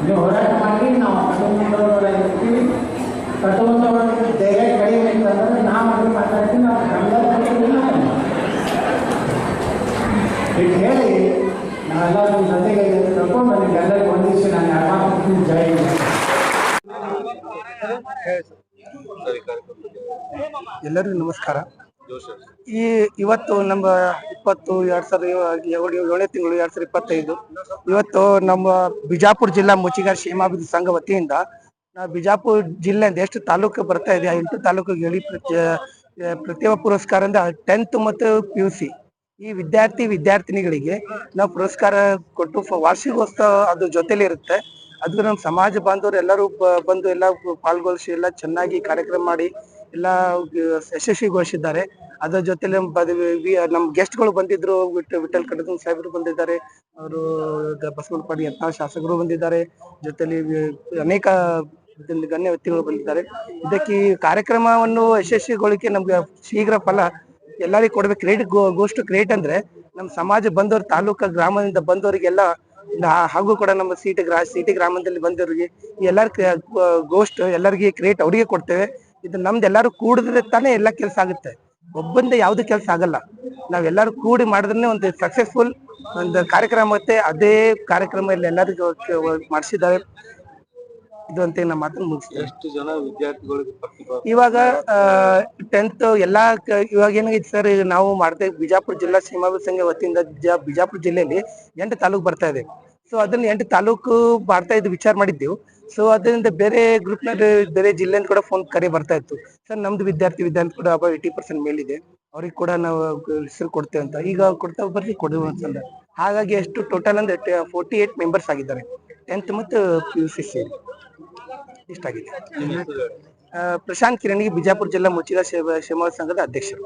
ನೀವು ಹೋರಾಟ ಮಾಡಿ ನಾವು ಕಟ್ಟುವಂಥವ್ರಾಗಿರ್ತೀವಿ ಕಟ್ಟುವಂಥವ್ರಿಗೆ ಧೈರ್ಯ ಕಡಿಮೆ ಅಂತಂದ್ರೆ ನಾವು ಅಲ್ಲಿ ಮಾತಾಡ್ತೀವಿ ನಾವು ಕನ್ನಡ ಇದು ಹೇಳಿ ನಾವೆಲ್ಲ ನಿಮ್ಮ ಜೊತೆಗೆ ಕರ್ಕೊಂಡು ನನಗೆ ಎಲ್ಲರಿಗೂ ಒಂದಿಷ್ಟು ನಾನು ಯಾವಾಗ ಜೈ ಎಲ್ಲರಿಗೂ ನಮಸ್ಕಾರ. ಇವತ್ತು ನಮ್ಮ 7ನೇ ತಿಂಗಳು 2025 ಇವತ್ತು ನಮ್ಮ ಬಿಜಾಪುರ ಜಿಲ್ಲಾ ಮುಚಿಗಾರ ಕ್ಷೇಮಾಭಿವೃದ್ಧಿ ಸಂಘ ವತಿಯಿಂದ ನಾವು ಬಿಜಾಪುರ ಜಿಲ್ಲೆಯಿಂದ ಎಷ್ಟು ತಾಲೂಕು ಬರ್ತಾ ಇದೆ 8 ತಾಲೂಕಿಗೆ ಹೇಳಿ ಪ್ರತಿಭಾ ಪುರಸ್ಕಾರ 10th ಮತ್ತು PUC ಈ ವಿದ್ಯಾರ್ಥಿನಿಗಳಿಗೆ ನಾವು ಪುರಸ್ಕಾರ ಕೊಟ್ಟು ವಾರ್ಷಿಕೋತ್ಸವ ಅದ್ರ ಜೊತೆಲಿ ಇರುತ್ತೆ. ಅದು ನಮ್ಮ ಸಮಾಜ ಬಾಂಧವರು ಎಲ್ಲರೂ ಬಂದು ಎಲ್ಲ ಪಾಲ್ಗೊಳಿಸಿ ಎಲ್ಲ ಚೆನ್ನಾಗಿ ಕಾರ್ಯಕ್ರಮ ಮಾಡಿ ಎಲ್ಲ ಯಶಸ್ವಿಗೊಳಿಸಿದ್ದಾರೆ. ಅದರ ಜೊತೆಲಿ ನಮ್ಮ ಗೆಸ್ಟ್ಗಳು ಬಂದಿದ್ರು, ವಿಠಲ್ ಕಡದನ್ ಸಾಹೇಬರು ಬಂದಿದ್ದಾರೆ, ಅವರು ಬಸವನಪಾಡಿ ಯತ್ನಾಳ್ ಶಾಸಕರು ಬಂದಿದ್ದಾರೆ, ಜೊತೆಲಿ ಅನೇಕ ಗಣ್ಯ ವ್ಯಕ್ತಿಗಳು ಬಂದಿದ್ದಾರೆ. ಇದಕ್ಕೆ ಈ ಕಾರ್ಯಕ್ರಮವನ್ನು ಯಶಸ್ವಿಗೊಳಿಕೆ ನಮ್ಗೆ ಶೀಘ್ರ ಫಲ ಎಲ್ಲರಿಗೂ ಕೊಡ್ಬೇಕು. ಕ್ರೆಡಿಟ್ ಗೋಷ್ಟು ಕ್ರೆಡಿಟ್ ಅಂದ್ರೆ ನಮ್ಮ ಸಮಾಜ ಬಂದವರು ತಾಲೂಕಾ ಗ್ರಾಮದಿಂದ ಬಂದವರಿಗೆಲ್ಲ ಹಾಗೂ ಕೂಡ ನಮ್ಮ ಸಿಟಿ ಗ್ರಾಮದಲ್ಲಿ ಬಂದವರಿಗೆ ಎಲ್ಲರ ಗೋಸ್ಟ್ ಎಲ್ಲರಿಗೆ ಕ್ರೆಡಿಟ್ ಅವರಿಗೆ ಕೊಡ್ತೇವೆ. ಇದು ನಮ್ದು ಎಲ್ಲರೂ ಕೂಡಿದ್ರೆ ತಾನೇ ಎಲ್ಲ ಕೆಲಸ ಆಗುತ್ತೆ, ಒಬ್ಬಂದ ಯಾವ್ದು ಕೆಲಸ ಆಗಲ್ಲ. ನಾವೆಲ್ಲರೂ ಕೂಡಿ ಮಾಡಿದ್ರೆ ಒಂದು ಸಕ್ಸಸ್ಫುಲ್ ಒಂದು ಕಾರ್ಯಕ್ರಮ ಆಗುತ್ತೆ. ಅದೇ ಕಾರ್ಯಕ್ರಮ ಇಲ್ಲಿ ಎಲ್ಲರಿಗೂ ಮಾಡಿಸಿದ್ದಾರೆ. ಇದು ಅಂತ ನಮ್ಮ ಮಾತನ್ನು ಮುಗಿಸ್ತೀವಿ. ಎಷ್ಟು ಜನ ವಿದ್ಯಾರ್ಥಿಗಳಿಗೆ ಇವಾಗ 10th ಎಲ್ಲಾ ಇವಾಗ ಏನಾಗೈತಿ ಸರ್, ಈಗ ನಾವು ಮಾಡ್ತೇವೆ ಬಿಜಾಪುರ ಜಿಲ್ಲಾ ಕ್ಷೇಮಾಭಿವೃದ್ಧಿ ಸಂಘ ವತಿಯಿಂದ ಬಿಜಾಪುರ ಜಿಲ್ಲೆಯಲ್ಲಿ 8 ತಾಲೂಕು ಬರ್ತಾ ಇದೆ. ಸೊ ಅದನ್ನ 8 ತಾಲೂಕು ಮಾಡ್ತಾ ಇದ್ದು ವಿಚಾರ ಮಾಡಿದ್ದೆವು. ಸೊ ಅದರಿಂದ ಬೇರೆ ಗ್ರೂಪ್ನಲ್ಲಿ ಬೇರೆ ಜಿಲ್ಲೆಯಿಂದ ಕೂಡ ಫೋನ್ ಕರೆ ಬರ್ತಾ ಇತ್ತು, ಸರ್ ನಮ್ದು ವಿದ್ಯಾರ್ಥಿ ಕೂಡ 80% ಮೇಲಿದೆ, ಅವ್ರಿಗೆ ಕೂಡ ನಾವು ಹೆಸರು ಕೊಡ್ತೇವೆ ಅಂತ. ಈಗ ಕೊಡ್ತಾ ಬರ್ಲಿ ಕೊಡುವ ಅಂತಂದ. ಹಾಗಾಗಿ ಎಷ್ಟು ಟೋಟಲ್ ಅಂದ್ರೆ 48 ಮೆಂಬರ್ಸ್ ಆಗಿದ್ದಾರೆ 10th ಮತ್ತು PUC ಸೇರಿ ಇಷ್ಟಾಗಿದೆ. ಪ್ರಶಾಂತ್ ಕಿರಣಿಗೆ ಬಿಜಾಪುರ ಜಿಲ್ಲಾ ಮುಚಿಗಾರ ಕ್ಷೇಮ ಸಂಘದ ಅಧ್ಯಕ್ಷರು.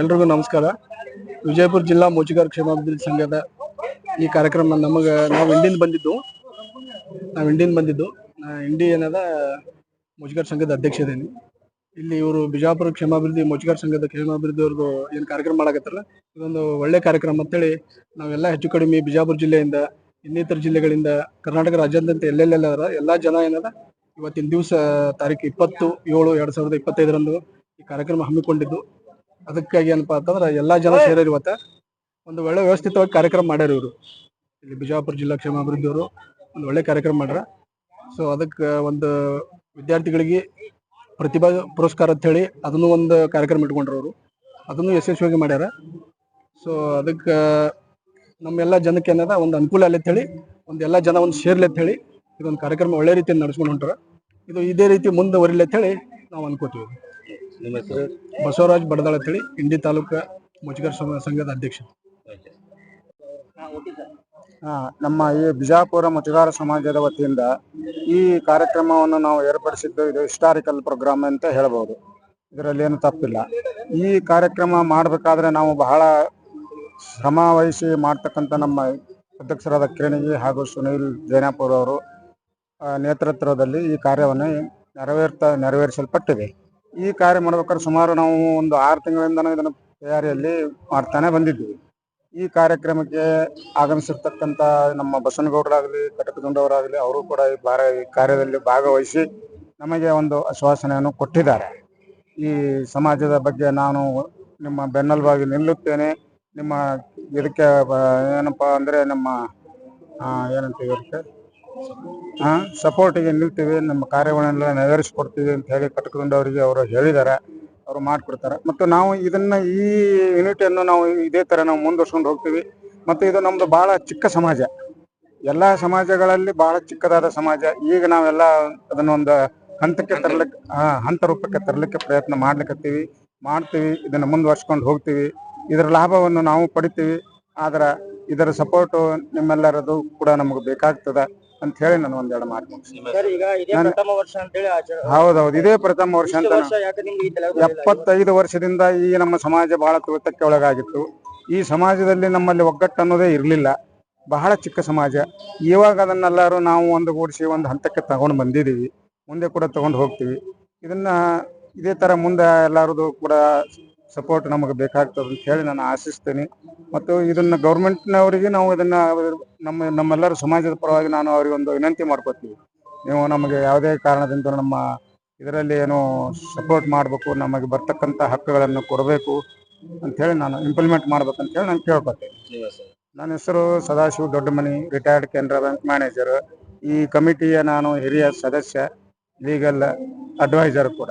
ಎಲ್ರಿಗೂ ನಮಸ್ಕಾರ. ವಿಜಯಪುರ ಜಿಲ್ಲಾ ಮುಚಿಗಾರ ಕ್ಷೇಮಾಭಿವೃದ್ಧಿ ಸಂಘದ ಈ ಕಾರ್ಯಕ್ರಮ ನಾವು ಇಂಡಿಯಿಂದ ಬಂದಿದ್ದು ಇಂಡಿ ಏನದ ಮುಚಿಗಾರ ಸಂಘದ ಅಧ್ಯಕ್ಷ ಇದ್ದೀನಿ. ಇಲ್ಲಿ ಇವರು ಬಿಜಾಪುರ ಮುಚಿಗಾರ ಸಂಘದ ಕ್ಷೇಮಾಭಿವೃದ್ಧಿ ಅವ್ರದ್ದು ಏನು ಕಾರ್ಯಕ್ರಮ ಮಾಡಕತ್ತಾರಲ್ಲ, ಇದೊಂದು ಒಳ್ಳೆ ಕಾರ್ಯಕ್ರಮ ಅಂತೇಳಿ ನಾವೆಲ್ಲ ಹೆಚ್ಚು ಕಡಿಮೆ ಬಿಜಾಪುರ ಜಿಲ್ಲೆಯಿಂದ ಇನ್ನಿತರ ಜಿಲ್ಲೆಗಳಿಂದ ಕರ್ನಾಟಕ ರಾಜ್ಯಾದ್ಯಂತ ಎಲ್ಲೆಲ್ಲೆಲ್ಲ ಎಲ್ಲ ಜನ ಏನದ ಇವತ್ತಿನ ದಿವಸ ತಾರೀಕು 20/7/2025 ಈ ಕಾರ್ಯಕ್ರಮ ಹಮ್ಮಿಕೊಂಡಿದ್ದು. ಅದಕ್ಕಾಗಿ ಏನಪ್ಪಾ ಅಂತಂದ್ರೆ ಎಲ್ಲಾ ಜನ ಸೇರಿ ಇವತ್ತ ಒಂದು ಒಳ್ಳೆ ವ್ಯವಸ್ಥಿತವಾಗಿ ಕಾರ್ಯಕ್ರಮ ಮಾಡ್ಯಾರ. ಇವರು ಇಲ್ಲಿ ಬಿಜಾಪುರ ಜಿಲ್ಲಾ ಕ್ಷೇಮಾಭಿವೃದ್ಧಿ ಅವರು ಒಂದು ಒಳ್ಳೆ ಕಾರ್ಯಕ್ರಮ ಮಾಡ್ಯಾರ. ಸೊ ಅದಕ್ಕೆ ಒಂದು ವಿದ್ಯಾರ್ಥಿಗಳಿಗೆ ಪ್ರತಿಭಾ ಪುರಸ್ಕಾರ ಅಂತ ಹೇಳಿ ಅದನ್ನು ಒಂದು ಕಾರ್ಯಕ್ರಮ ಇಟ್ಕೊಂಡ್ರು ಅವರು, ಅದನ್ನು ಯಶಸ್ವಿಯಾಗಿ ಮಾಡ್ಯಾರ. ಸೊ ಅದಕ್ಕೆ ನಮ್ಮೆಲ್ಲ ಜನಕ್ಕೆ ಏನದ ಒಂದು ಅನುಕೂಲ ಅಲ್ಲಿ ಅಂತ ಹೇಳಿ ಎಲ್ಲ ಜನ ಒಂದು ಸೇರ್ಲಿ ಅಂತ ಹೇಳಿ ಇದೊಂದು ಕಾರ್ಯಕ್ರಮ ಒಳ್ಳೆ ರೀತಿಯಲ್ಲಿ ನಡೆಸ್ಕೊಂಡು ಹೊಂಟಾರ. ಇದು ಇದೇ ರೀತಿ ಮುಂದುವರಿಲಿ ಅಂತ ಹೇಳಿ ನಾವು ಅನ್ಕೋತೀವಿ. ನಿಮ್ಮ ಹೆಸರು? ಬಸವರಾಜ್ ಬಡದಾಳ ಅಂತ ಹೇಳಿ ಇಂಡಿ ತಾಲೂಕು ಮುಚಿಗಾರ ಸಂಘದ ಅಧ್ಯಕ್ಷ. ನಮ್ಮ ಈ ಬಿಜಾಪುರ ಮುಚಿಗಾರ ಸಮಾಜದ ವತಿಯಿಂದ ಈ ಕಾರ್ಯಕ್ರಮವನ್ನು ನಾವು ಏರ್ಪಡಿಸಿದ್ದು ಇದು ಹಿಸ್ಟಾರಿಕಲ್ ಪ್ರೋಗ್ರಾಮ್ ಅಂತ ಹೇಳ್ಬೋದು. ಇದರಲ್ಲಿ ಏನು ತಪ್ಪಿಲ್ಲ. ಈ ಕಾರ್ಯಕ್ರಮ ಮಾಡಬೇಕಾದ್ರೆ ನಾವು ಬಹಳ ಶ್ರಮ ವಹಿಸಿ ಮಾಡ್ತಕ್ಕಂಥ ನಮ್ಮ ಅಧ್ಯಕ್ಷರಾದ ಕಿರಣಿಗಿ ಹಾಗೂ ಸುನೀಲ್ ಜೈನಾಪುರ ಅವರು ನೇತೃತ್ವದಲ್ಲಿ ಈ ಕಾರ್ಯವನ್ನು ನೆರವೇರಿಸಲ್ಪಟ್ಟಿದೆ. ಈ ಕಾರ್ಯ ಮಾಡ್ಬೇಕಾದ್ರೆ ಸುಮಾರು ನಾವು ಒಂದು 6 ತಿಂಗಳಿಂದ ಇದನ್ನು ತಯಾರಿಯಲ್ಲಿ ಮಾಡ್ತಾನೆ ಬಂದಿದ್ದೀವಿ. ಈ ಕಾರ್ಯಕ್ರಮಕ್ಕೆ ಆಗಮಿಸಿರ್ತಕ್ಕಂಥ ನಮ್ಮ ಬಸವನಗೌಡರಾಗಲಿ ಕಟಕದುಂಡವರಾಗಲಿ ಅವರು ಕೂಡ ಈ ಕಾರ್ಯದಲ್ಲಿ ಭಾಗವಹಿಸಿ ನಮಗೆ ಒಂದು ಆಶ್ವಾಸನೆಯನ್ನು ಕೊಟ್ಟಿದ್ದಾರೆ. ಈ ಸಮಾಜದ ಬಗ್ಗೆ ನಾನು ನಿಮ್ಮ ಬೆನ್ನೆಲುಬಾಗಿ ನಿಲ್ಲುತ್ತೇನೆ, ನಿಮ್ಮ ಇದಕ್ಕೆ ಏನಪ್ಪ ಅಂದರೆ ನಮ್ಮ ಏನಂತೀವಿ ಅದಕ್ಕೆ ಸಪೋರ್ಟಿಗೆ ನಿಲ್ತೀವಿ, ನಮ್ಮ ಕಾರ್ಯಗಳನ್ನೆಲ್ಲ ನೆರವೇರಿಸ್ಕೊಡ್ತೀವಿ ಅಂತ ಹೇಳಿ ಕಟಕದುಂಡವರಿಗೆ ಅವರು ಹೇಳಿದ್ದಾರೆ. ಅವರು ಮಾಡಿಕೊಡ್ತಾರೆ. ಮತ್ತು ನಾವು ಇದನ್ನು ಈ ಯೂನಿಟಿಯನ್ನು ನಾವು ಇದೇ ಥರ ನಾವು ಮುಂದುವರ್ಸ್ಕೊಂಡು ಹೋಗ್ತೀವಿ. ಮತ್ತು ಇದು ನಮ್ಮದು ಭಾಳ ಚಿಕ್ಕ ಸಮಾಜ, ಎಲ್ಲ ಸಮಾಜಗಳಲ್ಲಿ ಭಾಳ ಚಿಕ್ಕದಾದ ಸಮಾಜ. ಈಗ ನಾವೆಲ್ಲ ಅದನ್ನೊಂದು ಹಂತ ರೂಪಕ್ಕೆ ತರಲಿಕ್ಕೆ ಪ್ರಯತ್ನ ಮಾಡ್ತೀವಿ. ಇದನ್ನು ಮುಂದುವರ್ಸ್ಕೊಂಡು ಹೋಗ್ತೀವಿ. ಇದರ ಲಾಭವನ್ನು ನಾವು ಪಡಿತೀವಿ. ಆದ್ರೆ ಇದರ ಸಪೋರ್ಟು ನಿಮ್ಮೆಲ್ಲರದು ಕೂಡ ನಮಗೆ ಬೇಕಾಗ್ತದ ಅಂತ ಹೇಳಿ ನಾನು ಒಂದೆರಡು ಮಾತು ಹೌದೌದು, ಇದೇ ಪ್ರಥಮ ವರ್ಷ ಅಂತ 75 ವರ್ಷದಿಂದ ಈ ನಮ್ಮ ಸಮಾಜ ಬಹಳ ತುಳಿತಕ್ಕೆ ಒಳಗಾಗಿತ್ತು. ಈ ಸಮಾಜದಲ್ಲಿ ನಮ್ಮಲ್ಲಿ ಒಗ್ಗಟ್ಟು ಅನ್ನೋದೇ ಇರಲಿಲ್ಲ, ಬಹಳ ಚಿಕ್ಕ ಸಮಾಜ. ಇವಾಗ ಅದನ್ನೆಲ್ಲರೂ ನಾವು ಒಂದುಗೂಡಿಸಿ ಒಂದು ಹಂತಕ್ಕೆ ತಗೊಂಡು ಬಂದಿದ್ದೀವಿ, ಮುಂದೆ ಕೂಡ ತಗೊಂಡು ಹೋಗ್ತೀವಿ. ಇದೇ ತರ ಮುಂದೆ ಎಲ್ಲರದು ಕೂಡ ಸಪೋರ್ಟ್ ನಮಗೆ ಬೇಕಾಗ್ತದೆ ಅಂತ ಹೇಳಿ ನಾನು ಆಶಿಸ್ತೀನಿ. ಮತ್ತು ಇದನ್ನ ಗೌರ್ಮೆಂಟ್ನವರಿಗೆ ನಾವು ಇದನ್ನ ನಮ್ಮೆಲ್ಲರ ಸಮಾಜದ ಪರವಾಗಿ ನಾನು ಅವರಿಗೆ ಒಂದು ವಿನಂತಿ ಮಾಡ್ಕೊತೀವಿ. ನೀವು ನಮಗೆ ಯಾವುದೇ ಕಾರಣದಿಂದ ನಮ್ಮ ಇದರಲ್ಲಿ ಏನೋ ಸಪೋರ್ಟ್ ಮಾಡಬೇಕು, ನಮಗೆ ಬರ್ತಕ್ಕಂಥ ಹಕ್ಕುಗಳನ್ನು ಕೊಡಬೇಕು ಅಂಥೇಳಿ ನಾನು ಇಂಪ್ಲಿಮೆಂಟ್ ಮಾಡ್ಬೇಕಂತೇಳಿ ನಾನು ಕೇಳ್ಕೊತೀನಿ. ನನ್ನ ಹೆಸರು Sadashiva Doddamani, retired Canara bank manager. ಈ ಕಮಿಟಿಯ ನಾನು ಹಿರಿಯ ಸದಸ್ಯ, ಲೀಗಲ್ ಅಡ್ವೈಸರ್ ಕೂಡ.